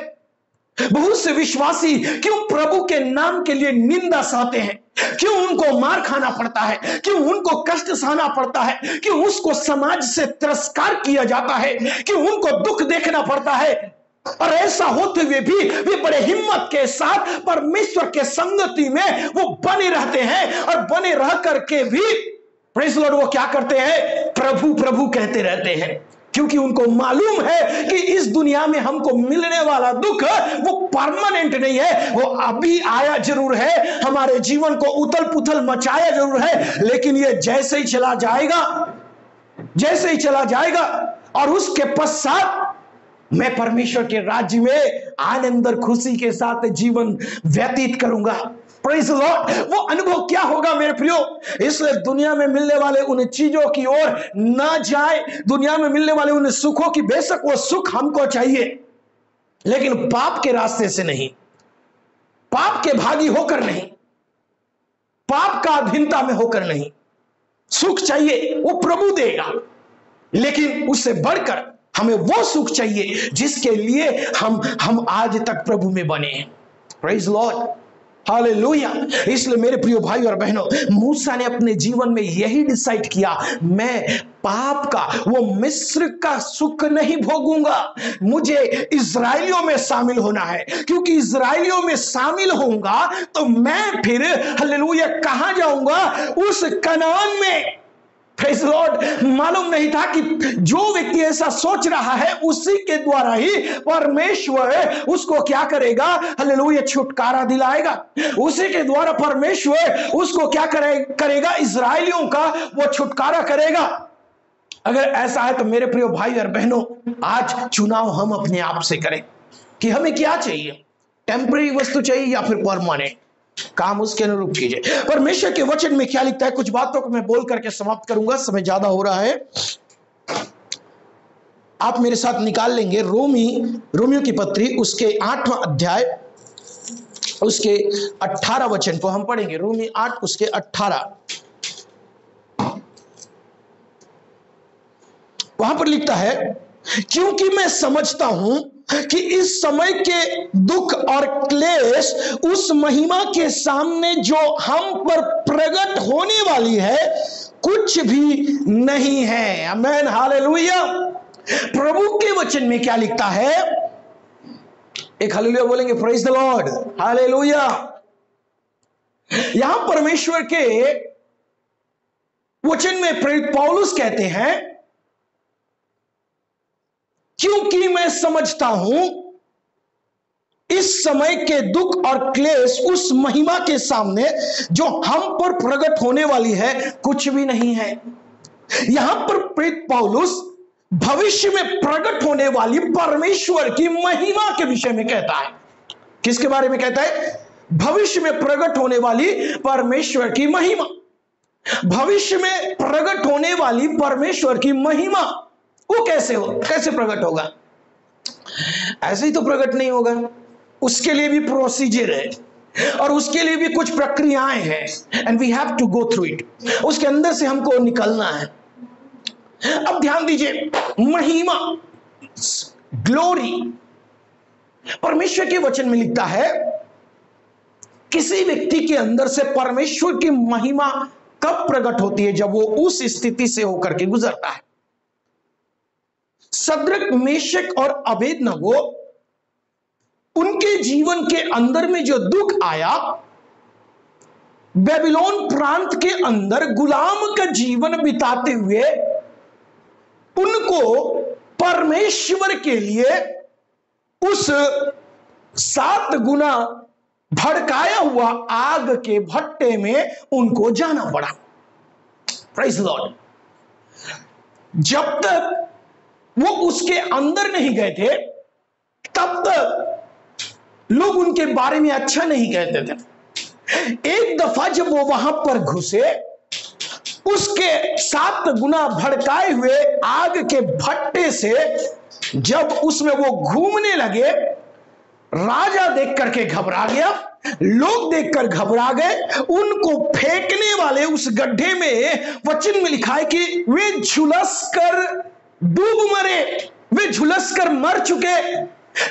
बहुत से विश्वासी क्यों प्रभु के नाम के लिए निंदा सहते हैं? क्यों उनको मार खाना पड़ता है? क्यों उनको कष्ट सहना पड़ता है? क्यों उसको समाज से तिरस्कार किया जाता है? क्यों उनको दुख देखना पड़ता है? और ऐसा होते हुए भी वे बड़े हिम्मत के साथ परमेश्वर के संगति में वो बने रहते हैं, और बने रह करके भी प्रेज़ लॉर्ड वो क्या करते हैं? प्रभु प्रभु कहते रहते हैं, क्योंकि उनको मालूम है कि इस दुनिया में हमको मिलने वाला दुख वो परमानेंट नहीं है। वो अभी आया जरूर है, हमारे जीवन को उथल पुथल मचाया जरूर है, लेकिन ये जैसे ही चला जाएगा, जैसे ही चला जाएगा, और उसके पश्चात मैं परमेश्वर के राज्य में आनंद और खुशी के साथ जीवन व्यतीत करूंगा। Praise the Lord. वो अनुभव क्या होगा मेरे प्रियो? इसलिए दुनिया में मिलने वाले उन चीजों की ओर न जाए, दुनिया में मिलने वाले उन सुखों की, बेशक वो सुख हमको चाहिए, लेकिन पाप के रास्ते से नहीं, पाप के भागी होकर नहीं, पाप का अधीनता में होकर नहीं। सुख चाहिए वो प्रभु देगा, लेकिन उससे बढ़कर हमें वो सुख चाहिए जिसके लिए हम आज तक प्रभु में बने हैं। Praise Lord, hallelujah. इसलिए मेरे प्रिय भाई और बहनों, मूसा ने अपने जीवन में यही डिसाइड किया, मैं पाप का, वो मिस्र का सुख नहीं भोगूंगा, मुझे इजराइलियों में शामिल होना है, क्योंकि इजराइलियों में शामिल होऊंगा तो मैं फिर हालेलुया कहां जाऊंगा? उस कनान में। प्रेज़ लॉर्ड, मालूम नहीं था कि जो व्यक्ति ऐसा सोच रहा है उसी के द्वारा ही परमेश्वर उसको क्या करेगा? हालेलुया छुटकारा दिलाएगा। उसी के द्वारा परमेश्वर उसको क्या करेगा? इजराइलियों का वो छुटकारा करेगा। अगर ऐसा है तो मेरे प्रिय भाई और बहनों, आज चुनाव हम अपने आप से करें कि हमें क्या चाहिए, टेम्पररी वस्तु चाहिए या फिर परमानेंट। काम उसके अनुरूप कीजिए। परमेश्वर के वचन में क्या लिखता है, कुछ बातों को मैं बोल करके समाप्त करूंगा, समय ज्यादा हो रहा है। आप मेरे साथ निकाल लेंगे रोमियो की पत्री उसके 8वां अध्याय उसके 18 वचन को हम पढ़ेंगे। रोमी 8 उसके 18। वहां पर लिखता है, क्योंकि मैं समझता हूं कि इस समय के दुख और क्लेश उस महिमा के सामने जो हम पर प्रकट होने वाली है कुछ भी नहीं है। आमेन, हालेलुया। प्रभु के वचन में क्या लिखता है? एक हालेलुया बोलेंगे, प्रेज द लॉर्ड, हालेलुया। यहां परमेश्वर के वचन में प्रेरित पौलुस कहते हैं, क्योंकि मैं समझता हूं इस समय के दुख और क्लेश उस महिमा के सामने जो हम पर प्रकट होने वाली है कुछ भी नहीं है। यहां पर प्रेरित पौलुस भविष्य में प्रकट होने वाली परमेश्वर की महिमा के विषय में कहता है। किसके बारे में कहता है? भविष्य में प्रकट होने वाली परमेश्वर की महिमा। भविष्य में प्रकट होने वाली परमेश्वर की महिमा वो कैसे प्रकट होगा? ऐसे ही तो प्रकट नहीं होगा, उसके लिए भी प्रोसीजर है और उसके लिए भी कुछ प्रक्रियाएं हैं, and we have to go through it. उसके अंदर से हमको निकलना है। अब ध्यान दीजिए, महिमा, ग्लोरी, परमेश्वर के वचन में लिखता है, किसी व्यक्ति के अंदर से परमेश्वर की महिमा कब प्रकट होती है? जब वो उस स्थिति से होकर के गुजरता है। सद्रक, मेशक और अबेदनगो, उनके जीवन के अंदर में जो दुख आया, बेबीलोन प्रांत के अंदर गुलाम का जीवन बिताते हुए उनको परमेश्वर के लिए उस 7 गुना भड़काया हुआ आग के भट्टे में उनको जाना पड़ा। Praise Lord. जब तक वो उसके अंदर नहीं गए थे तब तक लोग उनके बारे में अच्छा नहीं कहते थे। एक दफा जब वो वहां पर घुसे, उसके 7 गुना भड़काए हुए आग के भट्टे से जब उसमें वो घूमने लगे, राजा देख करके घबरा गया, लोग देखकर घबरा गए। उनको फेंकने वाले उस गड्ढे में वचन में लिखा है कि वे झुलस कर डूब मरे, वे झुलस कर मर चुके।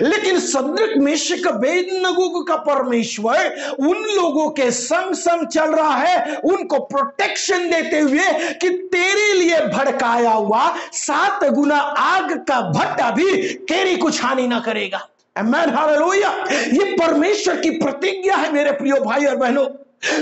लेकिन सद्रक, मेशक, अबेदनगो का परमेश्वर उन लोगों के संग संग चल रहा है, उनको प्रोटेक्शन देते हुए कि तेरे लिए भड़काया हुआ 7 गुना आग का भट्टा भी तेरी कुछ हानि ना करेगा। आमेन, हालेलुया। ये परमेश्वर की प्रतिज्ञा है मेरे प्रिय भाई और बहनों।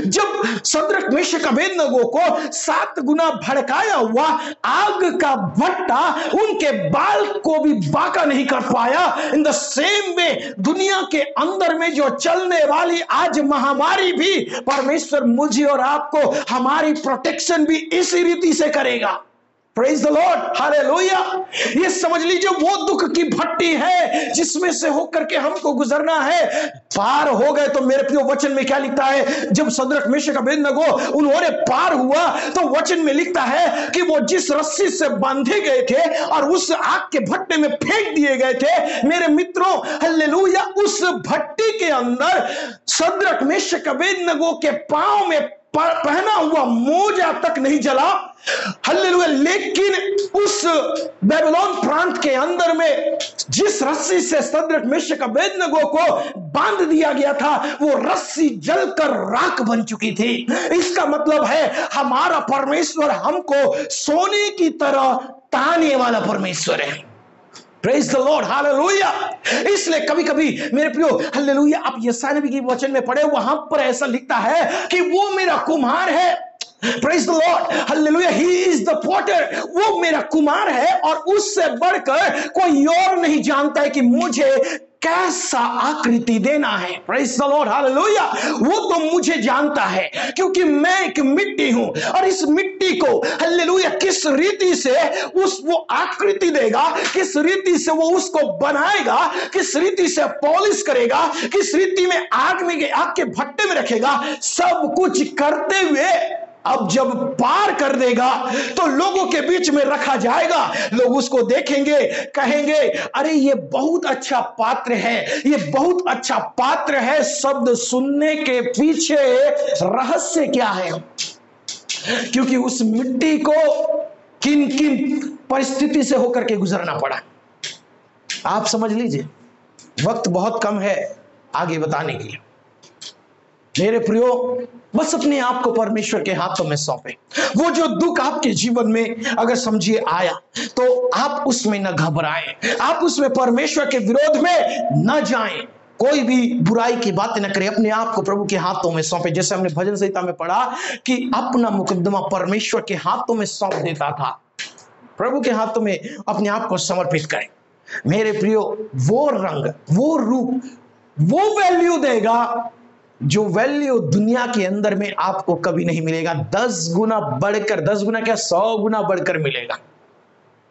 जब सद्रक, मेशक, अबेदनगो को 7 गुना भड़काया हुआ आग का भट्टा उनके बाल को भी बाका नहीं कर पाया, इन द सेम वे दुनिया के अंदर में जो चलने वाली आज महामारी भी परमेश्वर मुझे और आपको, हमारी प्रोटेक्शन भी इसी रीति से करेगा। Praise the Lord, hallelujah. ये समझ लीजिए, वो दुख की भट्टी है जिसमें से होकर के हमको गुजरना है। पार हो गए तो मेरे प्रिय वचन में क्या लिखता है? जब सद्रक, मेशक, अबेदनगो उन्होंने पार हुआ तो वचन में लिखता है कि वो जिस रस्सी से बांधे गए थे और उस आग के भट्टे में फेंक दिए गए थे, मेरे मित्रों, हालेलुया, उस भट्टी के अंदर सद्रक, मेशक, अबेदनगो के पांव में पहना हुआ मोजा तक नहीं जला। हालेलुया। लेकिन उस बेबीलोन प्रांत के अंदर में जिस रस्सी से सद्रक मेशक अबेदनगो को बांध दिया गया था, वो रस्सी जलकर राख बन चुकी थी। इसका मतलब है हमारा परमेश्वर हमको सोने की तरह ताने वाला परमेश्वर है। Praise the Lord, hallelujah. इसलिए कभी कभी मेरे प्रियो, हालेलुया, आप यशायाह नबी के वचन में पढ़े, वहां पर ऐसा लिखता है कि वो मेरा कुम्हार है। Praise the Lord, hallelujah, he is the Potter. वो मेरा कुम्हार है और उससे बढ़कर कोई और नहीं जानता है कि मुझे कैसा आकृति देना है। Praise the Lord, hallelujah. वो तो मुझे जानता है, क्योंकि मैं एक मिट्टी हूं और इस मिट्टी को, हालेलुया, किस रीति से वो आकृति देगा, किस रीति से वो उसको बनाएगा, किस रीति से पॉलिश करेगा, किस रीति में आग के भट्टे में रखेगा, सब कुछ करते हुए अब जब पार कर देगा तो लोगों के बीच में रखा जाएगा। लोग उसको देखेंगे, कहेंगे अरे ये बहुत अच्छा पात्र है, ये बहुत अच्छा पात्र है। शब्द सुनने के पीछे रहस्य क्या है? क्योंकि उस मिट्टी को किन किन परिस्थिति से होकर के गुजरना पड़ा, आप समझ लीजिए। वक्त बहुत कम है आगे बताने के लिए। मेरे प्रियो, बस अपने आप को परमेश्वर के हाथों में सौंपे। वो जो दुख आपके जीवन में अगर समझिए आया, तो आप उसमें न घबराएं, आप उसमें परमेश्वर के विरोध में न जाएं, कोई भी बुराई की बात न करें, अपने आप को प्रभु के हाथों में सौंपे। जैसे हमने भजन संहिता में पढ़ा कि अपना मुकद्दमा परमेश्वर के हाथों में सौंप देता था। प्रभु के हाथों में अपने आप को समर्पित करें। मेरे प्रियो, वो रंग, वो रूप, वो वैल्यू देगा जो वैल्यू दुनिया के अंदर में आपको कभी नहीं मिलेगा। 10 गुना बढ़कर, 10 गुना क्या, 100 गुना बढ़कर मिलेगा।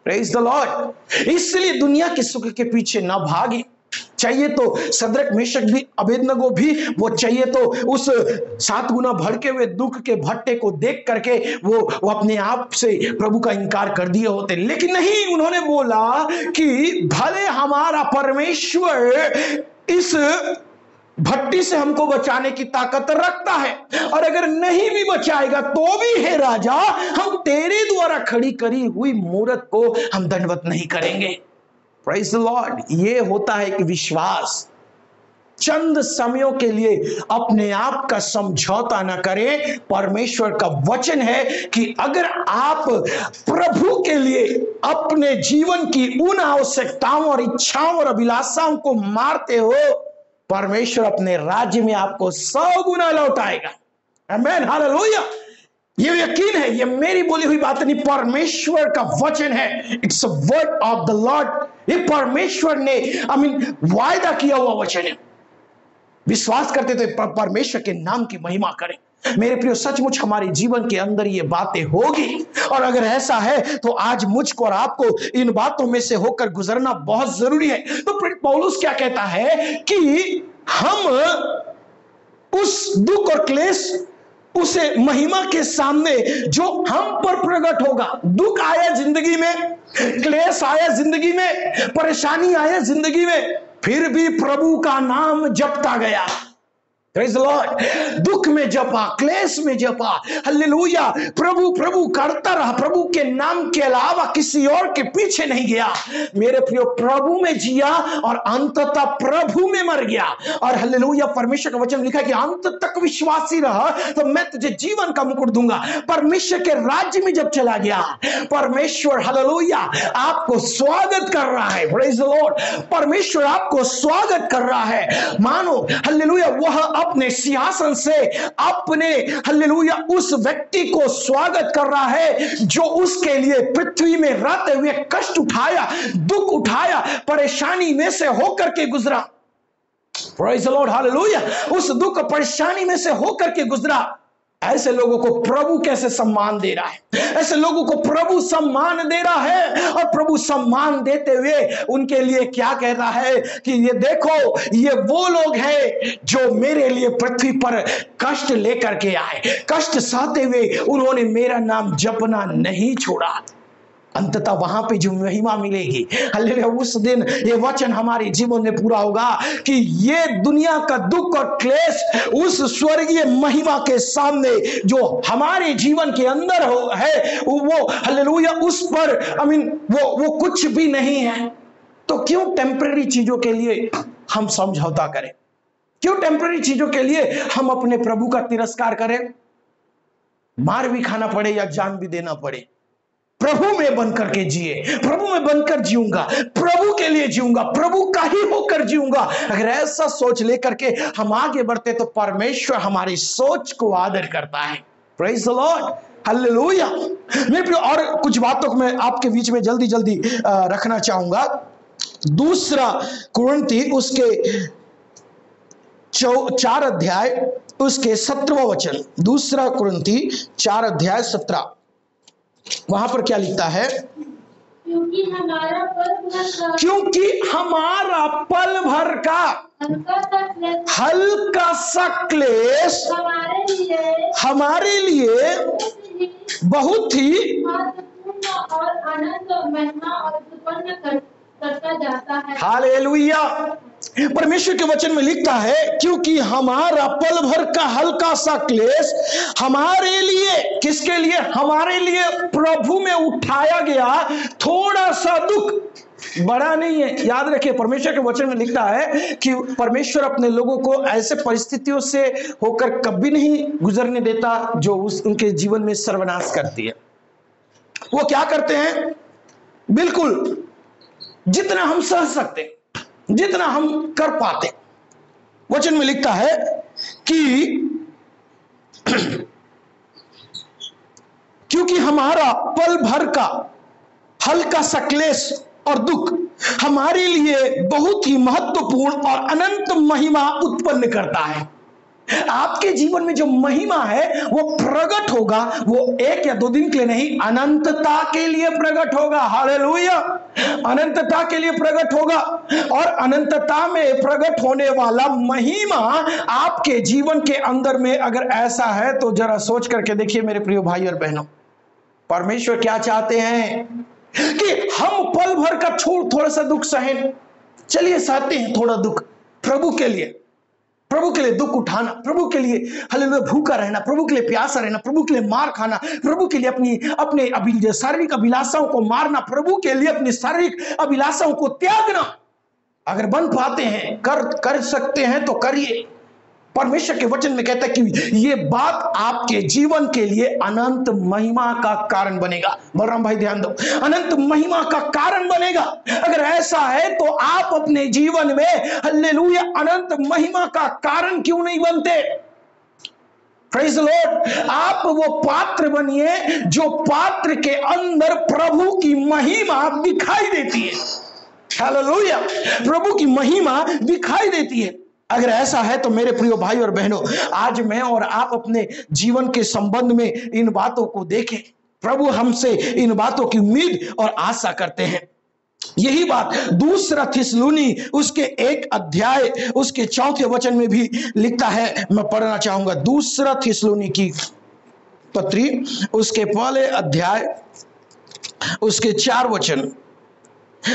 Praise the Lord. इसलिए दुनिया के सुख के पीछे ना भागे। चाहिए तो सद्रक मेशक भी, अबेदनगो भी, वो चाहिए तो उस 7 गुना भड़के हुए दुख के भट्टे को देख करके वो अपने आप से प्रभु का इनकार कर दिए होते, लेकिन नहीं, उन्होंने बोला कि भले हमारा परमेश्वर इस भट्टी से हमको बचाने की ताकत रखता है, और अगर नहीं भी बचाएगा तो भी हे राजा, हम तेरे द्वारा खड़ी करी हुई मूरत को हम दंडवत नहीं करेंगे। Praise the Lord. ये होता है कि विश्वास। चंद समयों के लिए अपने आप का समझौता न करें। परमेश्वर का वचन है कि अगर आप प्रभु के लिए अपने जीवन की उन आवश्यकताओं और इच्छाओं और अभिलाषाओं को मारते हो, परमेश्वर अपने राज्य में आपको 100 गुना लौटाएगा। आमीन, हालेलुया। ये यकीन है, ये मेरी बोली हुई बात नहीं, परमेश्वर का वचन है। It's a word of the Lord. ये परमेश्वर ने वायदा किया हुआ वचन है। विश्वास करते तो परमेश्वर के नाम की महिमा करें। मेरे प्रियो, सचमुच हमारे जीवन के अंदर ये बातें होगी, और अगर ऐसा है तो आज मुझको और आपको इन बातों में से होकर गुजरना बहुत जरूरी है। तो पौलुस क्या कहता है कि हम उस दुख और क्लेश, उसे महिमा के सामने जो हम पर प्रकट होगा। दुख आया जिंदगी में, क्लेश आया जिंदगी में, परेशानी आया जिंदगी में, फिर भी प्रभु का नाम जपता गया। Praise the Lord. दुख में जपा, क्लेश में जपा, हालेलुया, प्रभु प्रभु करता रहा, प्रभु के नाम के अलावा किसी और के पीछे नहीं गया। मेरे प्रियो, प्रभु में जिया और अंततः प्रभु में मर गया। और हालेलुया, परमेश्वर का वचन लिखा है कि अंत तक विश्वासी रहा तो मैं तुझे जीवन का मुकुट दूंगा। परमेश्वर के राज्य में जब चला गया, परमेश्वर हालेलुया आपको स्वागत कर रहा है। Praise the Lord. परमेश्वर आपको स्वागत कर रहा है, मानो हालेलुया वह अपने सिंहासन से अपने हालेलुया उस व्यक्ति को स्वागत कर रहा है जो उसके लिए पृथ्वी में रहते हुए कष्ट उठाया, दुख उठाया, परेशानी में से होकर के गुजरा। Praise the Lord, hallelujah. उस दुख परेशानी में से होकर के गुजरा। ऐसे लोगों को प्रभु कैसे सम्मान दे रहा है? ऐसे लोगों को प्रभु सम्मान दे रहा है, और प्रभु सम्मान देते हुए उनके लिए क्या कह रहा है कि ये देखो, ये वो लोग हैं जो मेरे लिए पृथ्वी पर कष्ट लेकर के आए, कष्ट सहते हुए उन्होंने मेरा नाम जपना नहीं छोड़ा। अंततः वहां पे जो महिमा मिलेगी, हालेलुया, उस दिन ये वचन हमारे जीवन में पूरा होगा कि ये दुनिया का दुख और क्लेश उस स्वर्गीय महिमा के सामने जो हमारे जीवन के अंदर है वो, हालेलुया, उस पर वो कुछ भी नहीं है। तो क्यों टेम्पररी चीजों के लिए हम समझौता करें? क्यों टेम्पररी चीजों के लिए हम अपने प्रभु का तिरस्कार करें? मार भी खाना पड़े या जान भी देना पड़े, प्रभु में बनकर के जिए। प्रभु में बनकर जीऊंगा, प्रभु के लिए जीऊंगा, प्रभु का ही होकर जीऊंगा। अगर ऐसा सोच लेकर के हम आगे बढ़ते तो परमेश्वर हमारी सोच को आदर करता है। Praise the Lord, hallelujah. मेरे प्रिय, और कुछ बातों को मैं आपके बीच में जल्दी जल्दी रखना चाहूंगा। दूसरा कुरिन्थी उसके 4 अध्याय उसके 17वां वचन, दूसरा कुरिन्थी 4 अध्याय 17, वहां पर क्या लिखता है? क्योंकि हमारा पल भर का हल्का सा क्लेश हमारे लिए बहुत ही महत्वपूर्ण और अनंत महिमा उत्पन्न करता जाता है। हालेलुया। परमेश्वर के वचन में लिखता है, क्योंकि हमारा पल भर का हल्का सा क्लेश हमारे लिए, किसके लिए? हमारे लिए प्रभु में उठाया गया थोड़ा सा दुख बड़ा नहीं है। याद रखिए, परमेश्वर के वचन में लिखता है कि परमेश्वर अपने लोगों को ऐसे परिस्थितियों से होकर कभी नहीं गुजरने देता जो उनके जीवन में सर्वनाश करती है। वो क्या करते हैं? बिल्कुल जितना हम सह सकते, जितना हम कर पाते, वचन में लिखता है कि क्योंकि हमारा पल भर का हल्का सा क्लेश और दुख हमारे लिए बहुत ही महत्वपूर्ण और अनंत महिमा उत्पन्न करता है। आपके जीवन में जो महिमा है वो प्रकट होगा, वो 1 या 2 दिन के लिए नहीं, अनंतता के लिए प्रकट होगा। हालेलुया, अनंतता के लिए प्रकट होगा। और अनंतता में प्रकट होने वाला महिमा आपके जीवन के अंदर में अगर ऐसा है तो जरा सोच करके देखिए मेरे प्रिय भाई और बहनों, परमेश्वर क्या चाहते हैं कि हम पल भर का थोड़ा सा दुख सहें। चलिए सहते हैं थोड़ा दुख प्रभु के लिए, प्रभु के लिए दुख उठाना, प्रभु के लिए हालेलुया भूखा रहना, प्रभु के लिए प्यासा रहना, प्रभु के लिए मार खाना, प्रभु के लिए अपने शारीरिक अभिलाषाओं को मारना, प्रभु के लिए अपनी शारीरिक अभिलाषाओं को त्यागना। अगर बन पाते हैं, कर सकते हैं तो करिए। परमेश्वर के वचन में कहता है कि ये बात आपके जीवन के लिए अनंत महिमा का कारण बनेगा। बलराम भाई ध्यान दो, अनंत महिमा का कारण बनेगा। अगर ऐसा है तो आप अपने जीवन में हालेलुया अनंत महिमा का कारण क्यों नहीं बनते? Praise the Lord. आप वो पात्र बनिए जो पात्र के अंदर प्रभु की महिमा दिखाई देती है। हालेलुया, प्रभु की महिमा दिखाई देती है। अगर ऐसा है तो मेरे प्रिय भाई और बहनों, आज मैं और आप अपने जीवन के संबंध में इन बातों को देखें। प्रभु हमसे इन बातों की उम्मीद और आशा करते हैं। यही बात दूसरा थिस्सलुनी उसके 1 अध्याय उसके 4 वचन में भी लिखता है। मैं पढ़ना चाहूंगा दूसरा थिस्सलुनी की पत्री उसके 1 अध्याय उसके 4 वचन।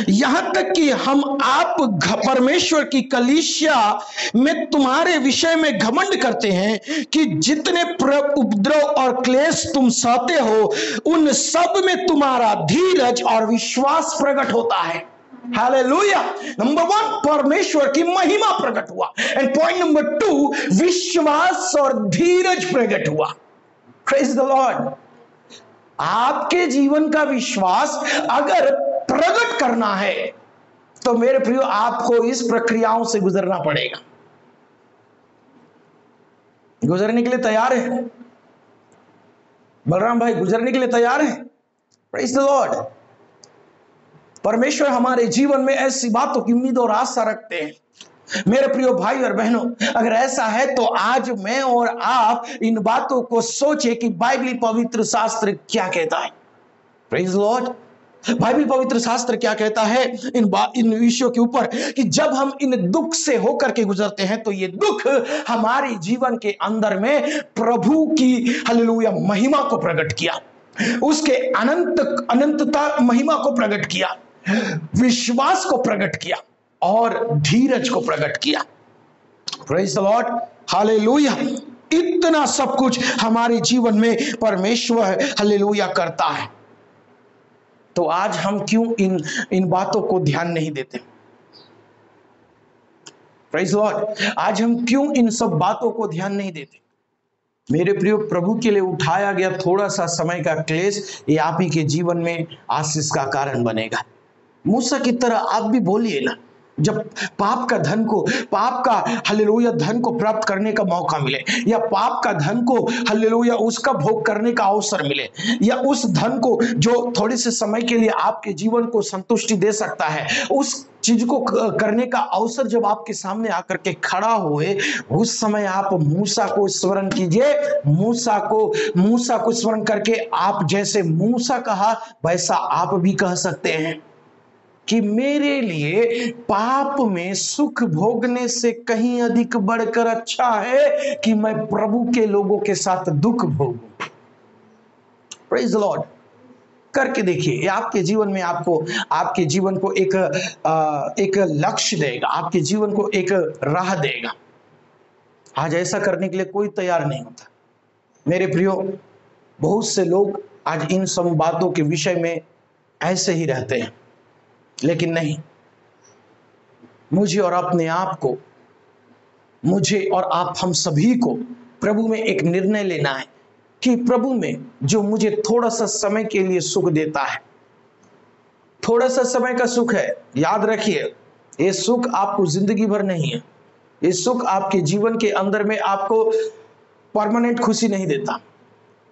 यहां तक कि हम आप परमेश्वर की कलीसिया में तुम्हारे विषय में घमंड करते हैं कि जितने उपद्रव और क्लेश तुम सहते हो उन सब में तुम्हारा धीरज और विश्वास प्रकट होता है। हालेलुया। नंबर 1 परमेश्वर की महिमा प्रकट हुआ, एंड पॉइंट नंबर 2 विश्वास और धीरज प्रकट हुआ। Praise the Lord. आपके जीवन का विश्वास अगर प्रकट करना है तो मेरे प्रियो आपको इस प्रक्रियाओं से गुजरना पड़ेगा। गुजरने के लिए तैयार है बलराम भाई? गुजरने के लिए तैयार है? Praise the Lord. परमेश्वर हमारे जीवन में ऐसी बातों की उम्मीद और आशा रखते हैं। मेरे प्रिय भाई और बहनों, अगर ऐसा है तो आज मैं और आप इन बातों को सोचे कि बाइबल पवित्र शास्त्र क्या कहता है। Praise the Lord. बाइबल पवित्र शास्त्र क्या कहता है इन विषयों के ऊपर कि जब हम इन दुख से होकर के गुजरते हैं तो ये दुख हमारे जीवन के अंदर में प्रभु की हालेलुया महिमा को प्रकट किया। उसके अनंतता महिमा को प्रकट किया, विश्वास को प्रकट किया और धीरज को प्रकट किया। Praise the Lord, hallelujah. इतना सब कुछ हमारे जीवन में परमेश्वर हालेलुया करता है। तो आज हम क्यों इन बातों को ध्यान नहीं देते? प्रेज़ द लॉर्ड, आज हम क्यों इन सब बातों को ध्यान नहीं देते? मेरे प्रियो, प्रभु के लिए उठाया गया थोड़ा सा समय का क्लेश ये आप ही के जीवन में आशीष का कारण बनेगा। मूसा की तरह आप भी बोलिए ना, जब पाप का हालेलुया धन को प्राप्त करने का मौका मिले, या पाप का धन को हालेलुया उसका भोग करने का अवसर मिले, या उस धन को जो थोड़े से समय के लिए आपके जीवन को संतुष्टि दे सकता है, उस चीज को करने का अवसर जब आपके सामने आकर के खड़ा हुए, उस समय आप मूसा को स्मरण कीजिए। मूसा को स्मरण करके आप जैसे मूसा कहा वैसा आप भी कह सकते हैं कि मेरे लिए पाप में सुख भोगने से कहीं अधिक बढ़कर अच्छा है कि मैं प्रभु के लोगों के साथ दुख भोगूं। प्रेज़ द लॉर्ड, करके देखिए, ये आपके जीवन में आपके जीवन को एक लक्ष्य देगा, आपके जीवन को एक राह देगा। आज ऐसा करने के लिए कोई तैयार नहीं होता। मेरे प्रियो, बहुत से लोग आज इन सब बातों के विषय में ऐसे ही रहते हैं, लेकिन नहीं, मुझे और अपने आप को, मुझे और आप हम सभी को प्रभु में एक निर्णय लेना है कि प्रभु में जो मुझे थोड़ा सा समय के लिए सुख देता है, थोड़ा सा समय का सुख है, याद रखिए ये सुख आपको जिंदगी भर नहीं है। ये सुख आपके जीवन के अंदर में आपको परमानेंट खुशी नहीं देता।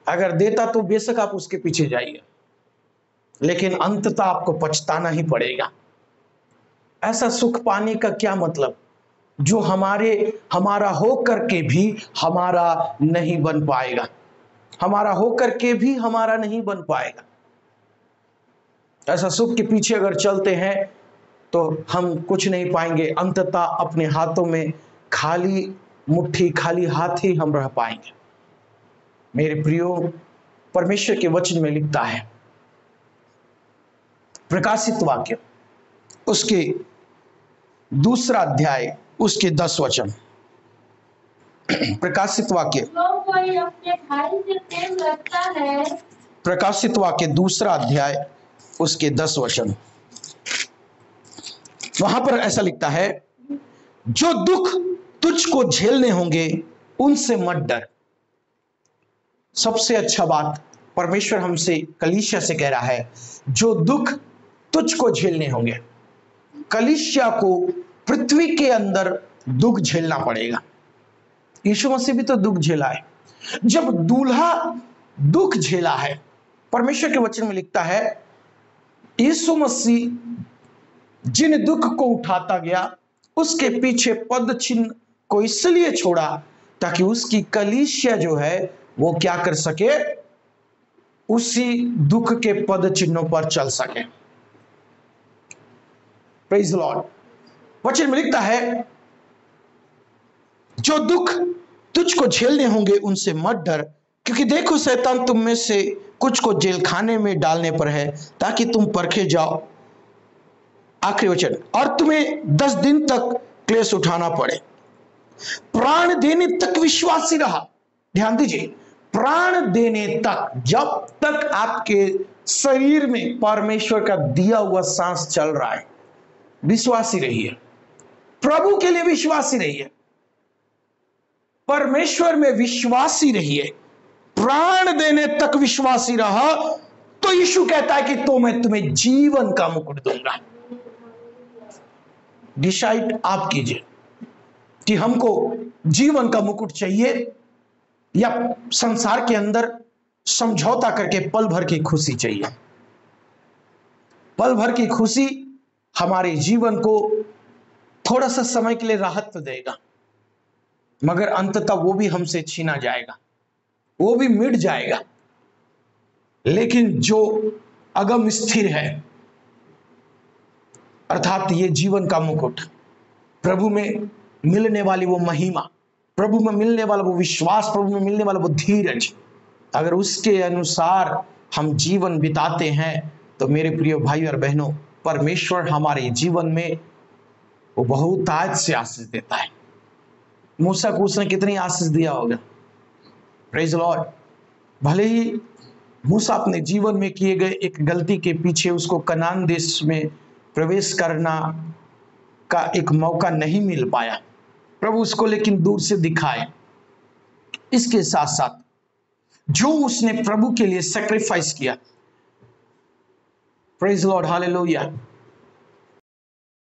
अगर देता तो बेशक आप उसके पीछे जाइए, लेकिन अंततः आपको पछताना ही पड़ेगा। ऐसा सुख पाने का क्या मतलब जो हमारा हो करके भी हमारा नहीं बन पाएगा, हमारा हो करके भी हमारा नहीं बन पाएगा। ऐसा सुख के पीछे अगर चलते हैं तो हम कुछ नहीं पाएंगे, अंततः अपने हाथों में खाली मुट्ठी, खाली हाथ ही हम रह पाएंगे। मेरे प्रियो, परमेश्वर के वचन में लिखता है, प्रकाशित वाक्य उसके 2 अध्याय उसके 10 वचन। प्रकाशित वाक्य, जो कोई अपने भाई से प्रेम रखता है, प्रकाशित वाक्य 2 अध्याय उसके 10 वचन। वहां पर ऐसा लिखता है, जो दुख तुझको झेलने होंगे उनसे मत डर। सबसे अच्छा बात परमेश्वर हमसे कलीसिया से कह रहा है, जो दुख तुझको झेलने होंगे। कलीसिया को पृथ्वी के अंदर दुख झेलना पड़ेगा। यीशु मसीह भी तो दुख झेला है। जब दूल्हा दुख झेला है, परमेश्वर के वचन में लिखता है, यीशु मसीह जिन दुख को उठाता गया उसके पीछे पद चिन्ह को इसलिए छोड़ा ताकि उसकी कलीसिया जो है वो क्या कर सके, उसी दुख के पद चिन्हों पर चल सके। प्रेज़ द लॉर्ड, वचन में लिखता है, जो दुख तुझको झेलने होंगे उनसे मत डर, क्योंकि देखो शैतान तुम में से कुछ को जेल खाने में डालने पर है ताकि तुम परखे जाओ। आखिरी वचन, और तुम्हें 10 दिन तक क्लेश उठाना पड़े। प्राण देने तक विश्वासी रहा। ध्यान दीजिए, प्राण देने तक, जब तक आपके शरीर में परमेश्वर का दिया हुआ सांस चल रहा है, विश्वासी रहिए, प्रभु के लिए विश्वासी रहिए, परमेश्वर में विश्वासी रहिए, प्राण देने तक विश्वासी रहा, तो यीशु कहता है कि तो मैं तुम्हें जीवन का मुकुट दूंगा। डिसाइड आप कीजिए कि हमको जीवन का मुकुट चाहिए या संसार के अंदर समझौता करके पल भर की खुशी चाहिए। पल भर की खुशी हमारे जीवन को थोड़ा सा समय के लिए राहत तो देगा, मगर अंततः वो भी हमसे छीना जाएगा, वो भी मिट जाएगा। लेकिन जो अगम स्थिर है, अर्थात ये जीवन का मुकुट, प्रभु में मिलने वाली वो महिमा, प्रभु में मिलने वाला वो विश्वास, प्रभु में मिलने वाला वो धीरज, अगर उसके अनुसार हम जीवन बिताते हैं तो मेरे प्रिय भाई और बहनों, परमेश्वर हमारे जीवन में वो बहुत ताज से आशीष देता है। मूसा को उसने कितनी आशीष दिया होगा। Praise Lord. भले ही मूसा अपने जीवन में किए गए एक गलती के पीछे उसको कनान देश में प्रवेश करना का एक मौका नहीं मिल पाया, प्रभु उसको लेकिन दूर से दिखाए। इसके साथ साथ जो उसने प्रभु के लिए सैक्रिफाइस किया, प्रेज लॉर्ड, हालेलुया,